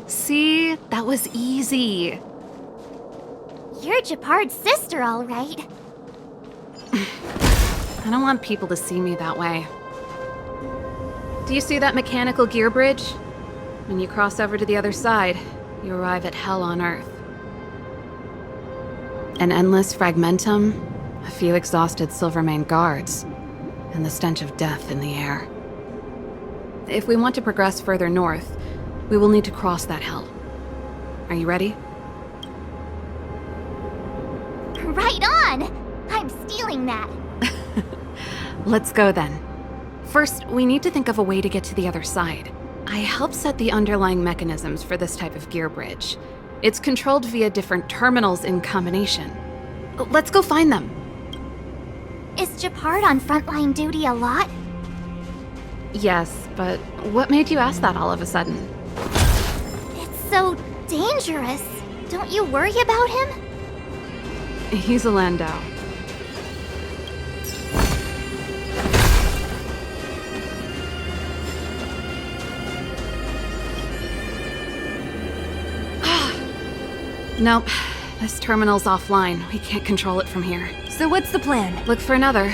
See? That was easy. You're Japard's sister, all right. I don't want people to see me that way. Do you see that mechanical gear bridge? When you cross over to the other side, you arrive at hell on Earth. An endless fragmentum, a few exhausted Silvermane guards, and the stench of death in the air. If we want to progress further north, we will need to cross that hell. Are you ready? Right on! I'm stealing that. Let's go then. First, we need to think of a way to get to the other side. I helped set the underlying mechanisms for this type of gear bridge. It's controlled via different terminals in combination. Let's go find them. Is Japard on frontline duty a lot? Yes, but what made you ask that all of a sudden? It's so dangerous. Don't you worry about him? He's a Landau. Nope. This terminal's offline. We can't control it from here. So what's the plan? Look for another.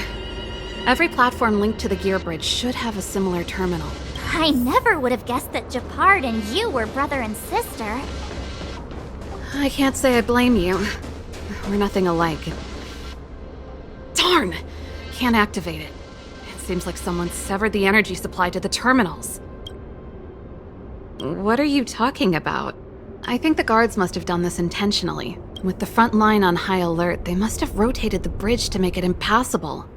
Every platform linked to the gear bridge should have a similar terminal. I never would have guessed that Japard and you were brother and sister. I can't say I blame you. We're nothing alike. Darn! Can't activate it. It seems like someone severed the energy supply to the terminals. What are you talking about? I think the guards must have done this intentionally. With the front line on high alert, they must have rotated the bridge to make it impassable.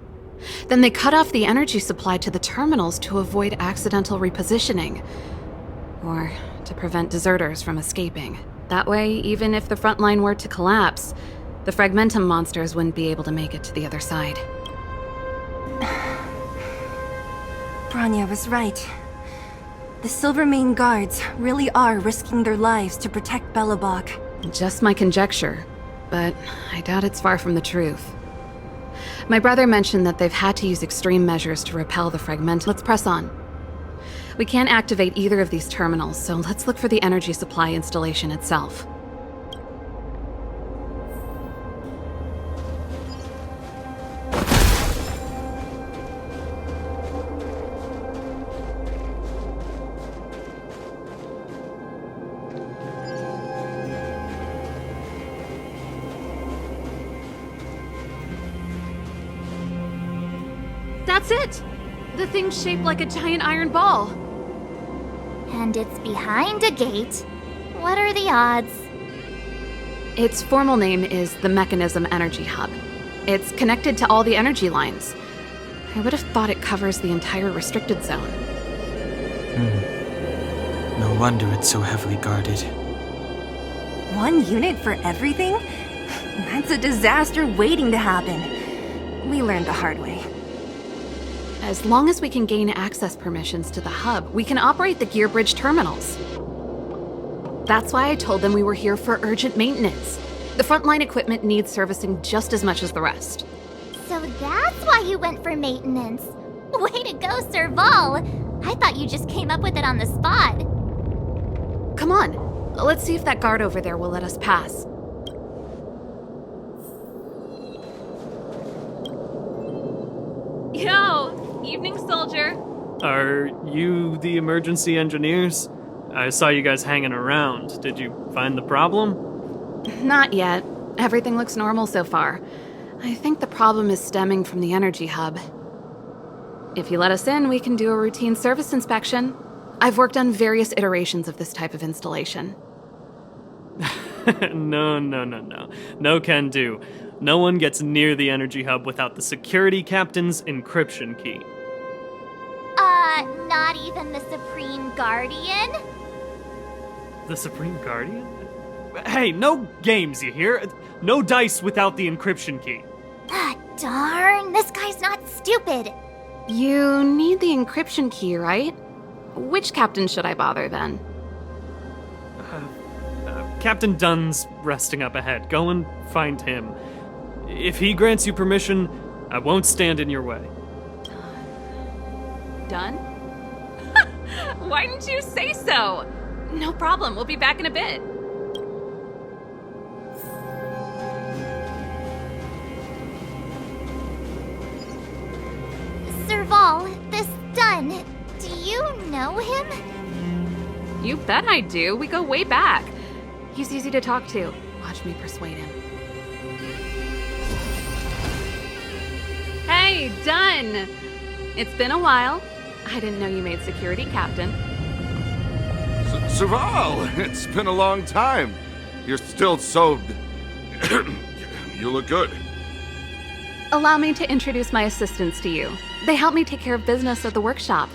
Then they cut off the energy supply to the terminals to avoid accidental repositioning. Or to prevent deserters from escaping. That way, even if the front line were to collapse, the Fragmentum monsters wouldn't be able to make it to the other side. Branya was right. The Silvermane guards really are risking their lives to protect Belobog. Just my conjecture, but I doubt it's far from the truth. My brother mentioned that they've had to use extreme measures to repel the Fragmentum. Let's press on. We can't activate either of these terminals, so let's look for the energy supply installation itself. That's it! The thing's shaped like a giant iron ball. And it's behind a gate. What are the odds? Its formal name is the Mechanism Energy Hub. It's connected to all the energy lines. I would have thought it covers the entire restricted zone. No wonder it's so heavily guarded. 1 unit for everything? That's a disaster waiting to happen. We learned the hard way. As long as we can gain access permissions to the hub, we can operate the gear bridge terminals. That's why I told them we were here for urgent maintenance. The frontline equipment needs servicing just as much as the rest. So that's why you went for maintenance. Way to go, Serval! I thought you just came up with it on the spot. Come on, let's see if that guard over there will let us pass. Yo! Evening, soldier. Are you the emergency engineers? I saw you guys hanging around. Did you find the problem? Not yet. Everything looks normal so far. I think the problem is stemming from the energy hub. If you let us in, we can do a routine service inspection. I've worked on various iterations of this type of installation. No. No can do. No one gets near the energy hub without the security captain's encryption key. Not even the Supreme Guardian? The Supreme Guardian? Hey, no games, you hear? No dice without the encryption key. Ah, darn, this guy's not stupid. You need the encryption key, right? Which captain should I bother then? Captain Dunn's resting up ahead. Go and find him. If he grants you permission, I won't stand in your way. Done? Why didn't you say so? No problem, we'll be back in a bit. Serval, this Dunn, do you know him? You bet I do. We go way back. He's easy to talk to. Watch me persuade him. Hey, Dunn! It's been a while. I didn't know you made security captain. Serval, it's been a long time. You're still so... You look good. Allow me to introduce my assistants to you. They help me take care of business at the workshop.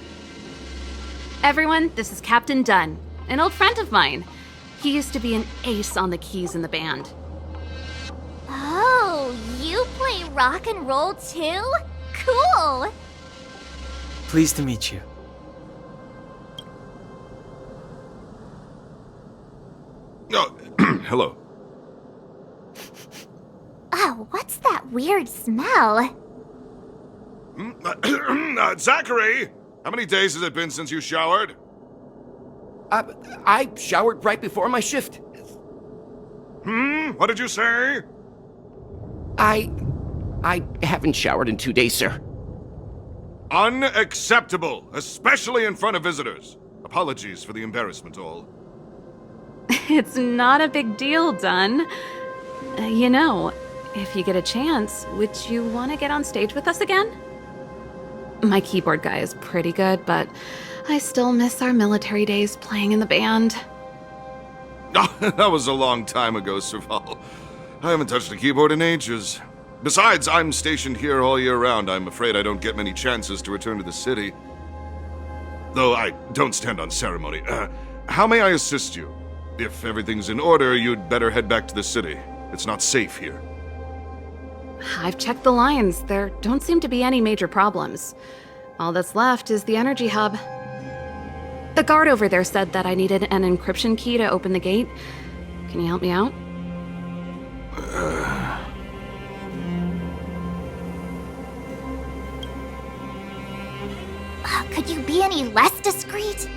Everyone, this is Captain Dunn, an old friend of mine. He used to be an ace on the keys in the band. Oh, you play rock and roll too? Cool! Pleased to meet you. Oh, hello. Oh, what's that weird smell? Zachary! How many days has it been since you showered? I showered right before my shift. What did you say? I haven't showered in 2 days, sir. Unacceptable, especially in front of visitors. Apologies for the embarrassment, all. It's not a big deal, Dunn. You know, if you get a chance, would you want to get on stage with us again? My keyboard guy is pretty good, but I still miss our military days playing in the band. That was a long time ago, Serval. I haven't touched a keyboard in ages. Besides, I'm stationed here all year round. I'm afraid I don't get many chances to return to the city. Though I don't stand on ceremony. How may I assist you? If everything's in order, you'd better head back to the city. It's not safe here. I've checked the lines. There don't seem to be any major problems. All that's left is the energy hub. The guard over there said that I needed an encryption key to open the gate. Can you help me out? Could you be any less discreet?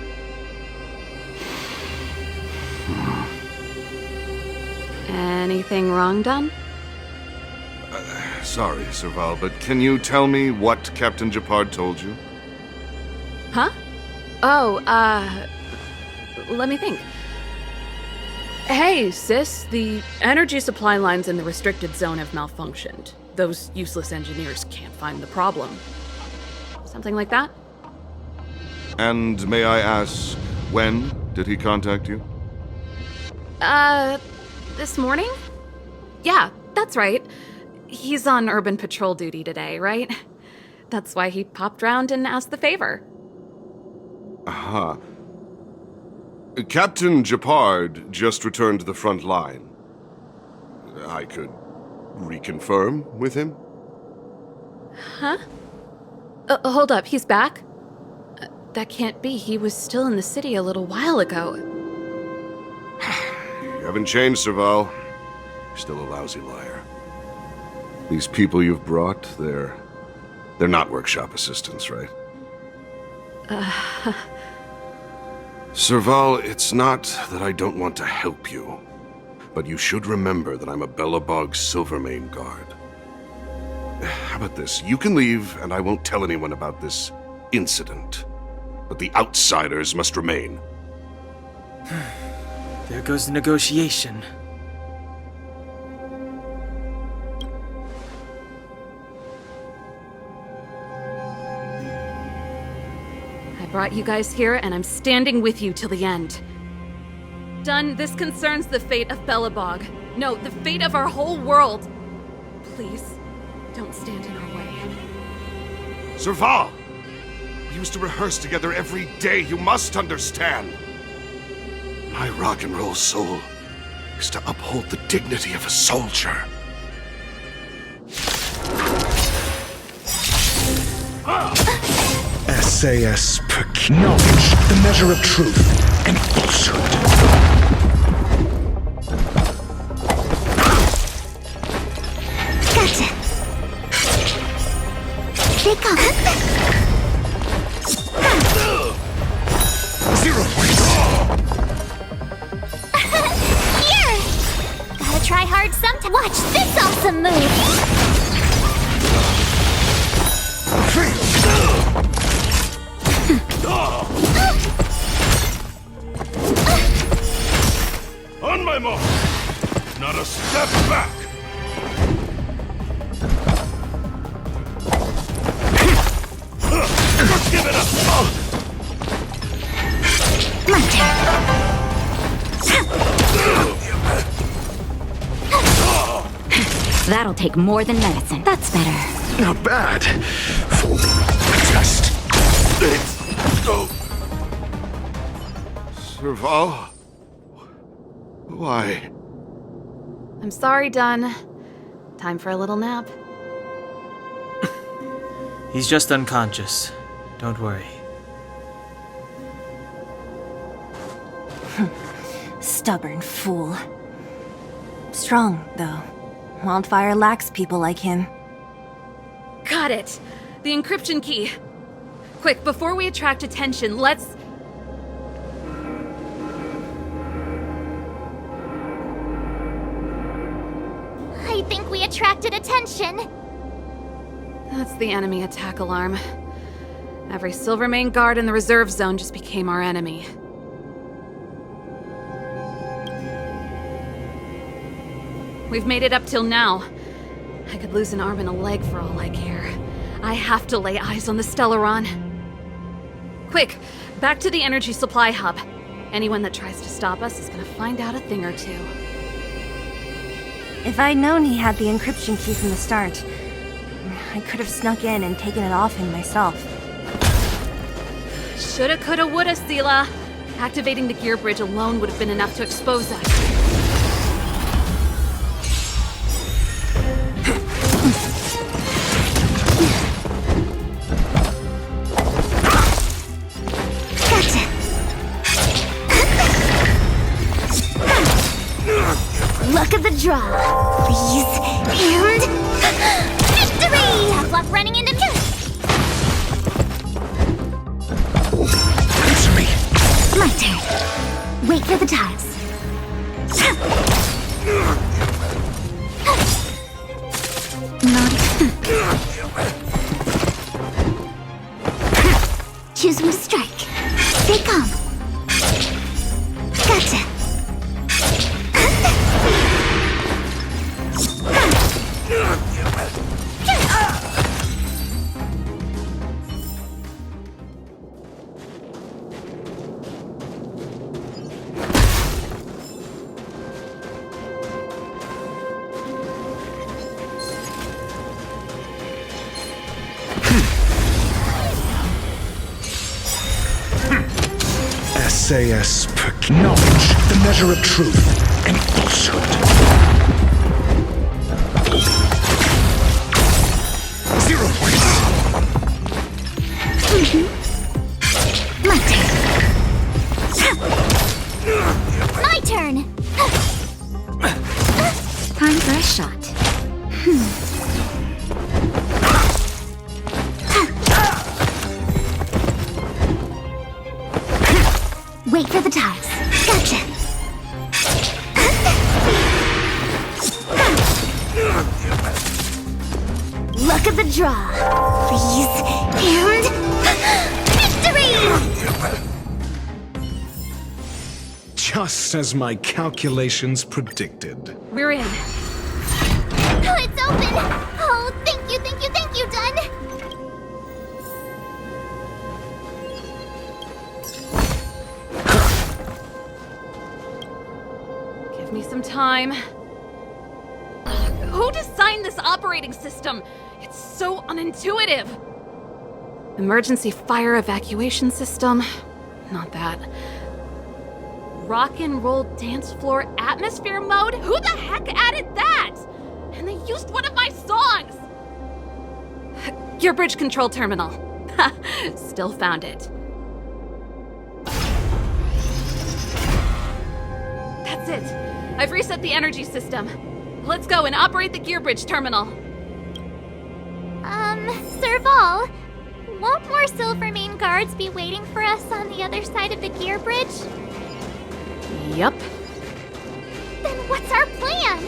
Anything wrong, Dunn? Sorry, Serval, but can you tell me what Captain Japard told you? Huh? Oh, let me think. Hey, sis, the energy supply lines in the restricted zone have malfunctioned. Those useless engineers can't find the problem. Something like that? And may I ask, when did he contact you? This morning? Yeah, that's right. He's on urban patrol duty today, right? That's why he popped round and asked the favor. Aha. Captain Japard just returned to the front line. I could reconfirm with him? Huh? Hold up, he's back? That can't be. He was still in the city a little while ago. You haven't changed, Serval. You're still a lousy liar. These people you've brought, they're not workshop assistants, right? Serval, it's not that I don't want to help you, but you should remember that I'm a Belobog Silvermane guard. How about this? You can leave, and I won't tell anyone about this incident. But the outsiders must remain. There goes the negotiation. I brought you guys here, and I'm standing with you till the end. Done, this concerns the fate of Belobog. No, the fate of our whole world. Please, don't stand in our way. Serval! We used to rehearse together every day, you must understand. My rock and roll soul is to uphold the dignity of a soldier. SAS knowledge, the measure of truth and falsehood. Gotcha. They come. 0 points. Here! Gotta try hard sometime. Watch this awesome move! On my mark! Not a step back! Give it up! My turn. That'll take more than medicine. That's better. Not bad. For the test. Serval? Why? I'm sorry, Dunn. Time for a little nap. He's just unconscious. Don't worry. Stubborn fool. Strong, though. Wildfire lacks people like him. Got it! The encryption key. Quick, before we attract attention, let's... I think we attracted attention. That's the enemy attack alarm. Every Silvermane guard in the reserve zone just became our enemy. We've made it up till now. I could lose an arm and a leg for all I care. I have to lay eyes on the Stellaron. Quick, back to the energy supply hub. Anyone that tries to stop us is gonna find out a thing or two. If I'd known he had the encryption key from the start, I could have snuck in and taken it off him myself. Shoulda, coulda, woulda, Sela. Activating the gear bridge alone would have been enough to expose us. Luck of the draw, please, and victory! Tough luck running into Answer me. My turn. Wait for the tiles. Choose when to strike. Stay calm. Gotcha. SAS knowledge, the measure of truth and falsehood. 0 points. My turn! Time for a shot. Wait for the tiles. Gotcha! Luck of the draw. Freeze. And... victory! Just as my calculations predicted. We're in. It's open! Oh, thank you, Dun! Give me some time. Who designed this operating system? It's so unintuitive. Emergency fire evacuation system? Not that. Rock and roll dance floor atmosphere mode? Who the heck added that? And they used one of my songs! Gear bridge control terminal. Ha! Still found it. That's it. I've reset the energy system. Let's go and operate the gear bridge terminal. Serval, won't more Silvermane guards be waiting for us on the other side of the gear bridge? Yup. Then what's our plan?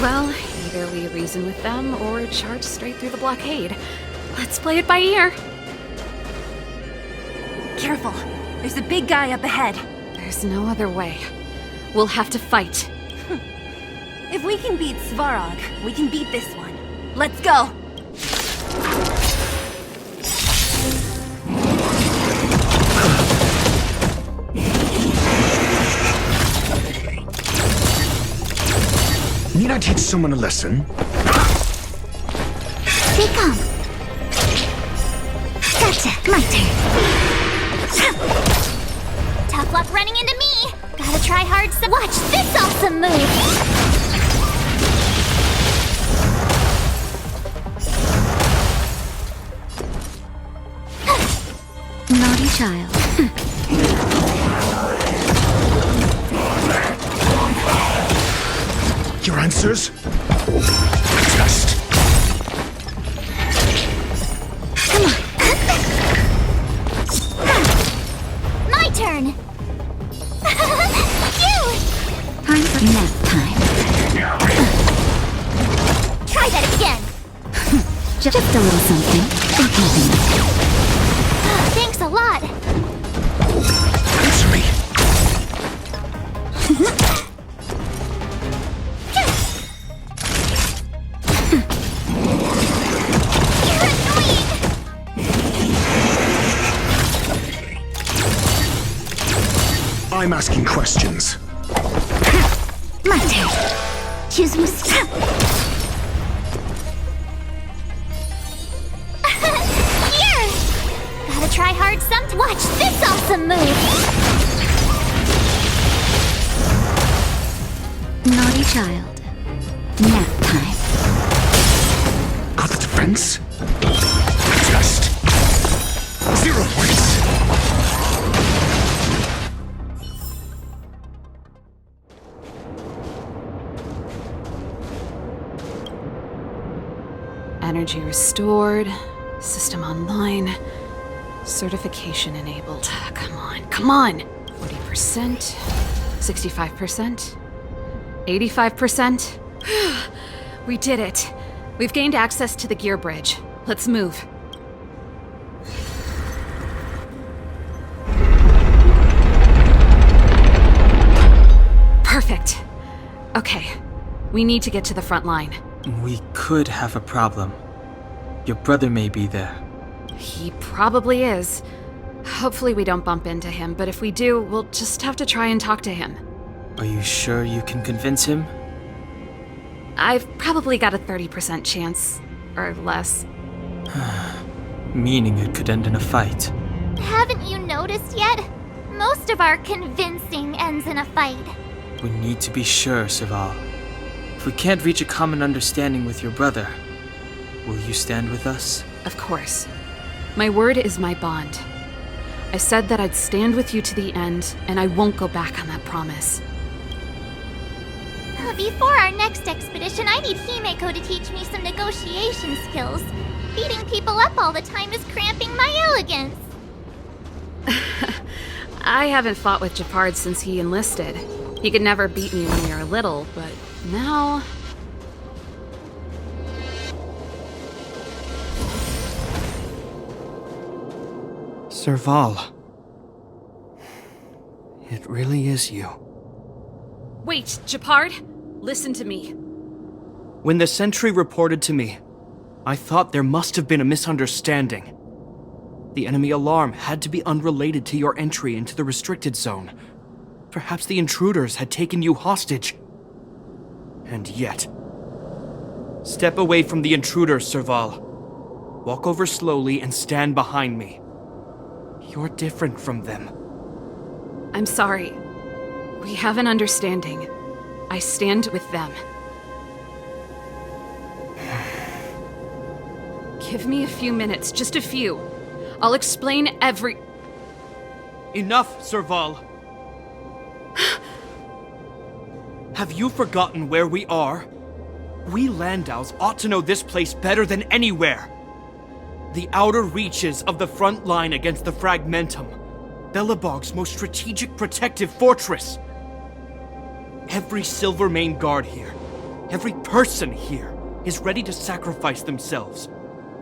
Well, either we reason with them or charge straight through the blockade. Let's play it by ear. Careful. There's a big guy up ahead. There's no other way. We'll have to fight. If we can beat Svarog, we can beat this one. Let's go! Need I teach someone a lesson? They come. Gotcha, my turn. Tough luck running into me. Gotta try hard some. Watch this awesome move. Naughty child. Your answers? Test. Come on. My turn. You. Time for nap time. Try that again. Just a little something. Think nothing. Thanks a lot. Answer me. I'm asking questions. My turn. Choose me. Here! Gotta try hard some. Watch this awesome move! Naughty child. Nap time. Got the defense? Test. 0 points. Energy restored. System online. Certification enabled. Come on, come on! 40%. 65%. 85%. We did it. We've gained access to the gear bridge. Let's move. Perfect. Okay. We need to get to the front line. We could have a problem. Your brother may be there. He probably is. Hopefully we don't bump into him, but if we do, we'll just have to try and talk to him. Are you sure you can convince him? I've probably got a 30% chance. Or less. Meaning it could end in a fight. Haven't you noticed yet? Most of our convincing ends in a fight. We need to be sure, Serval. If we can't reach a common understanding with your brother, will you stand with us? Of course. My word is my bond. I said that I'd stand with you to the end, and I won't go back on that promise. Before our next expedition, I need Himeko to teach me some negotiation skills. Beating people up all the time is cramping my elegance. I haven't fought with Japard since he enlisted. He could never beat me when we were little, but now... Serval. It really is you. Wait, Japard! Listen to me. When the sentry reported to me, I thought there must have been a misunderstanding. The enemy alarm had to be unrelated to your entry into the restricted zone. Perhaps the intruders had taken you hostage. And yet... Step away from the intruders, Serval. Walk over slowly and stand behind me. You're different from them. I'm sorry. We have an understanding. I stand with them. Give me a few minutes, just a few. I'll explain every... Enough, Serval. Have you forgotten where we are? We Landaus ought to know this place better than anywhere. The outer reaches of the front line against the Fragmentum. Belobog's most strategic protective fortress. Every Silvermane guard here, every person here, is ready to sacrifice themselves.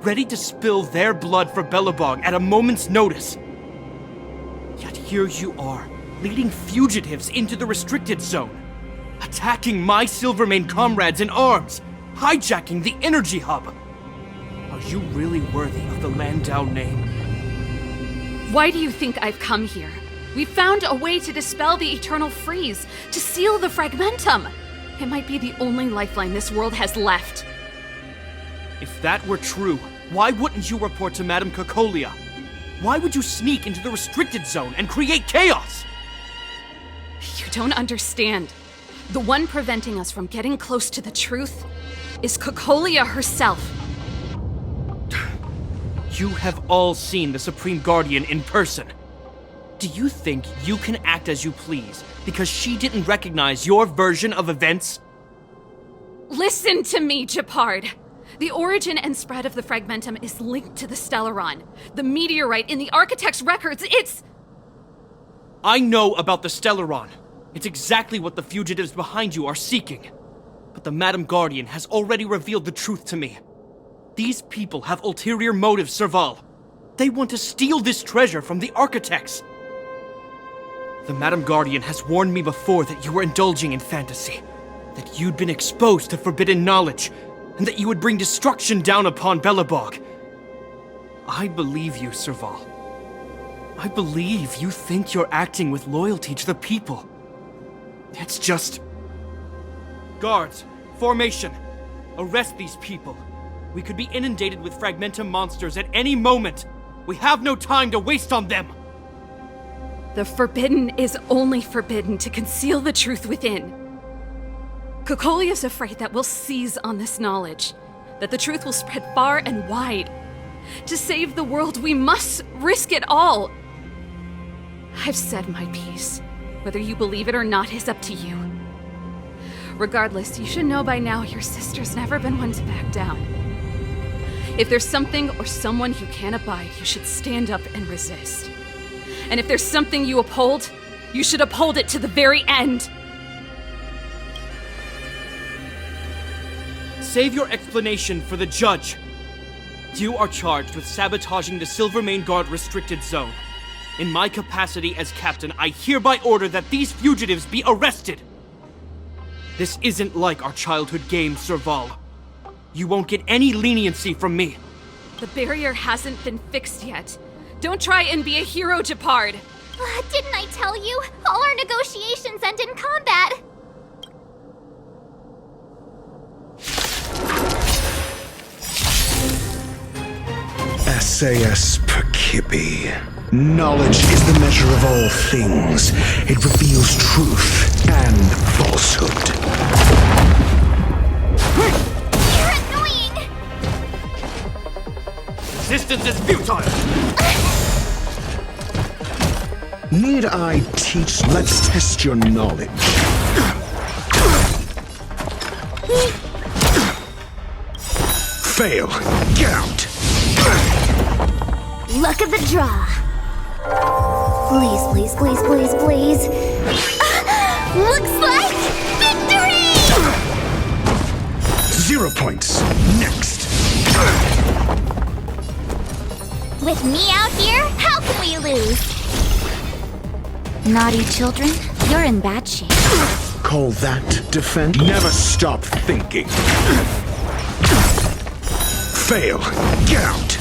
Ready to spill their blood for Belobog at a moment's notice. Yet here you are, leading fugitives into the restricted zone. Attacking my Silvermane comrades in arms. Hijacking the energy hub. Are you really worthy of the Landau name? Why do you think I've come here? We found a way to dispel the eternal freeze, to seal the Fragmentum. It might be the only lifeline this world has left. If that were true, why wouldn't you report to Madame Cocolia? Why would you sneak into the restricted zone and create chaos? You don't understand. The one preventing us from getting close to the truth is Cocolia herself. You have all seen the Supreme Guardian in person. Do you think you can act as you please because she didn't recognize your version of events? Listen to me, Japard. The origin and spread of the Fragmentum is linked to the Stellaron. The meteorite in the Architect's records, it's... I know about the Stellaron. It's exactly what the fugitives behind you are seeking. But the Madam Guardian has already revealed the truth to me. These people have ulterior motives, Serval. They want to steal this treasure from the Architects. The Madam Guardian has warned me before that you were indulging in fantasy. That you'd been exposed to forbidden knowledge. And that you would bring destruction down upon Belobog. I believe you, Serval. I believe you think you're acting with loyalty to the people. It's just... Guards, formation. Arrest these people. We could be inundated with Fragmentum monsters at any moment. We have no time to waste on them. The forbidden is only forbidden to conceal the truth within. Cocolia's afraid that we'll seize on this knowledge, that the truth will spread far and wide. To save the world, we must risk it all. I've said my piece. Whether you believe it or not is up to you. Regardless, you should know by now your sister's never been one to back down. If there's something or someone you can't abide, you should stand up and resist. And if there's something you uphold, you should uphold it to the very end. Save your explanation for the judge. You are charged with sabotaging the Silvermane Guard restricted zone. In my capacity as captain, I hereby order that these fugitives be arrested. This isn't like our childhood game, Serval. You won't get any leniency from me. The barrier hasn't been fixed yet. Don't try and be a hero, Japard. Didn't I tell you? All our negotiations end in combat. SAS Perkibi. Knowledge is the measure of all things. It reveals truth and falsehood. You're annoying! Resistance is futile! Need I teach? Let's test your knowledge. Fail. Get out. Luck of the draw. Please, please, please, please, please. Looks like victory! 0 points. Next. With me out here, how can we lose? Naughty children, you're in bad shape. Call that defense? Never stop thinking. Fail. Get out.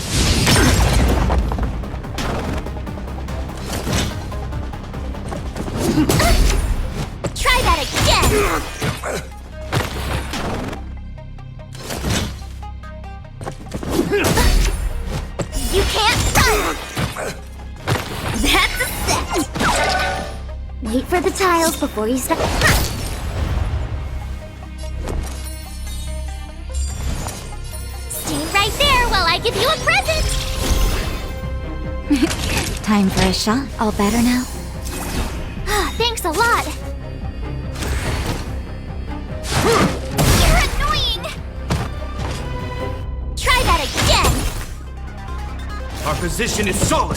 Try that again! You can't run! That's a set! Wait for the tiles before you start. Stay right there while I give you a present! Time for a shot. All better now? Thanks a lot! You're annoying! Try that again! Our position is solid!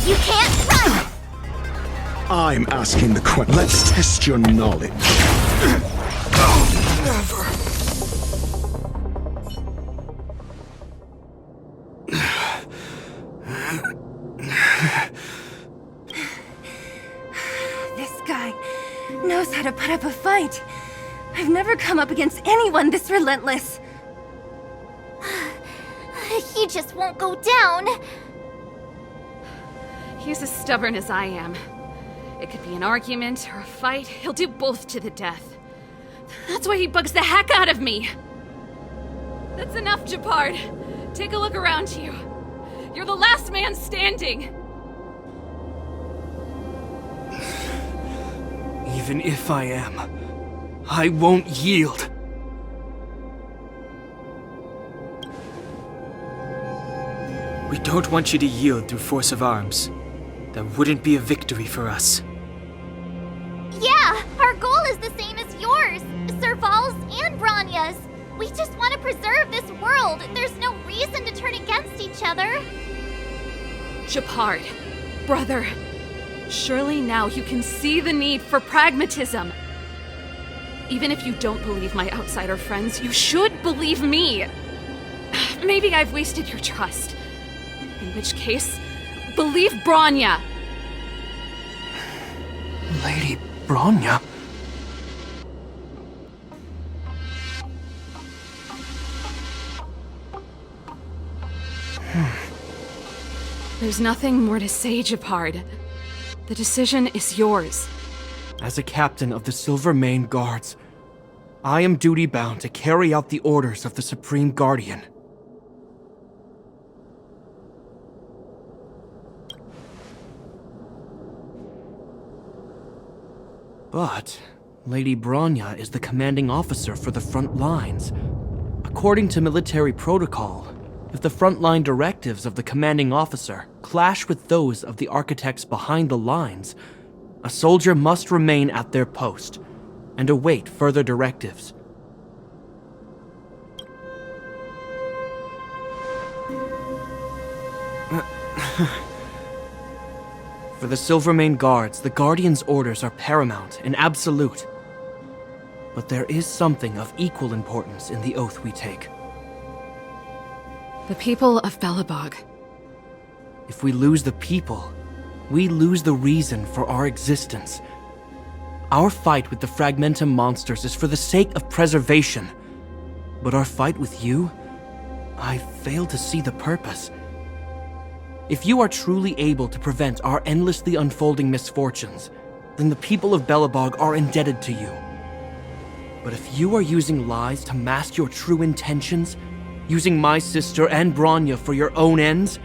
You can't run! I'm asking the question. Let's test your knowledge. Never. This guy knows how to put up a fight. I've never come up against anyone this relentless. He just won't go down. He's as stubborn as I am. It could be an argument or a fight. He'll do both to the death. That's why he bugs the heck out of me. That's enough, Japard. Take a look around you. You're the last man standing. Even if I am, I won't yield. We don't want you to yield through force of arms. That wouldn't be a victory for us. Yeah, our goal is the same as yours, Serval's and Branya's. We just want to preserve this world. There's no reason to turn against each other. Japard, brother, surely now you can see the need for pragmatism. Even if you don't believe my outsider friends, you should believe me. Maybe I've wasted your trust. In which case, believe Branya. Lady Branya? There's nothing more to say, Japard. The decision is yours. As a captain of the Silvermane Guards, I am duty-bound to carry out the orders of the Supreme Guardian. But Lady Branya is the commanding officer for the front lines. According to military protocol, if the frontline directives of the commanding officer clash with those of the architects behind the lines, a soldier must remain at their post and await further directives. For the Silvermane Guards, the Guardian's orders are paramount and absolute. But there is something of equal importance in the oath we take. The people of Belobog. If we lose the people, we lose the reason for our existence. Our fight with the Fragmentum monsters is for the sake of preservation. But our fight with you, I fail to see the purpose. If you are truly able to prevent our endlessly unfolding misfortunes, then the people of Belobog are indebted to you. But if you are using lies to mask your true intentions, Using my sister and Branya for your own ends?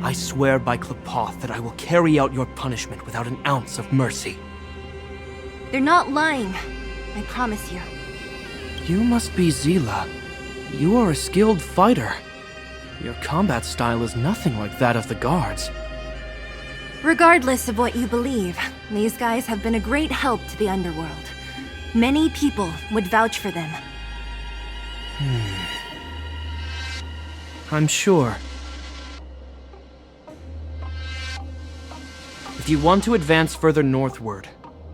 I swear by Klepoth that I will carry out your punishment without an ounce of mercy. They're not lying. I promise you. You must be Zila. You are a skilled fighter. Your combat style is nothing like that of the guards. Regardless of what you believe, these guys have been a great help to the underworld. Many people would vouch for them. I'm sure. If you want to advance further northward,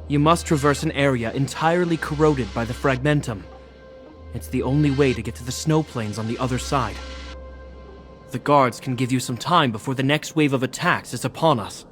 you must traverse an area entirely corroded by the Fragmentum. It's the only way to get to the snow plains on the other side. The guards can give you some time before the next wave of attacks is upon us.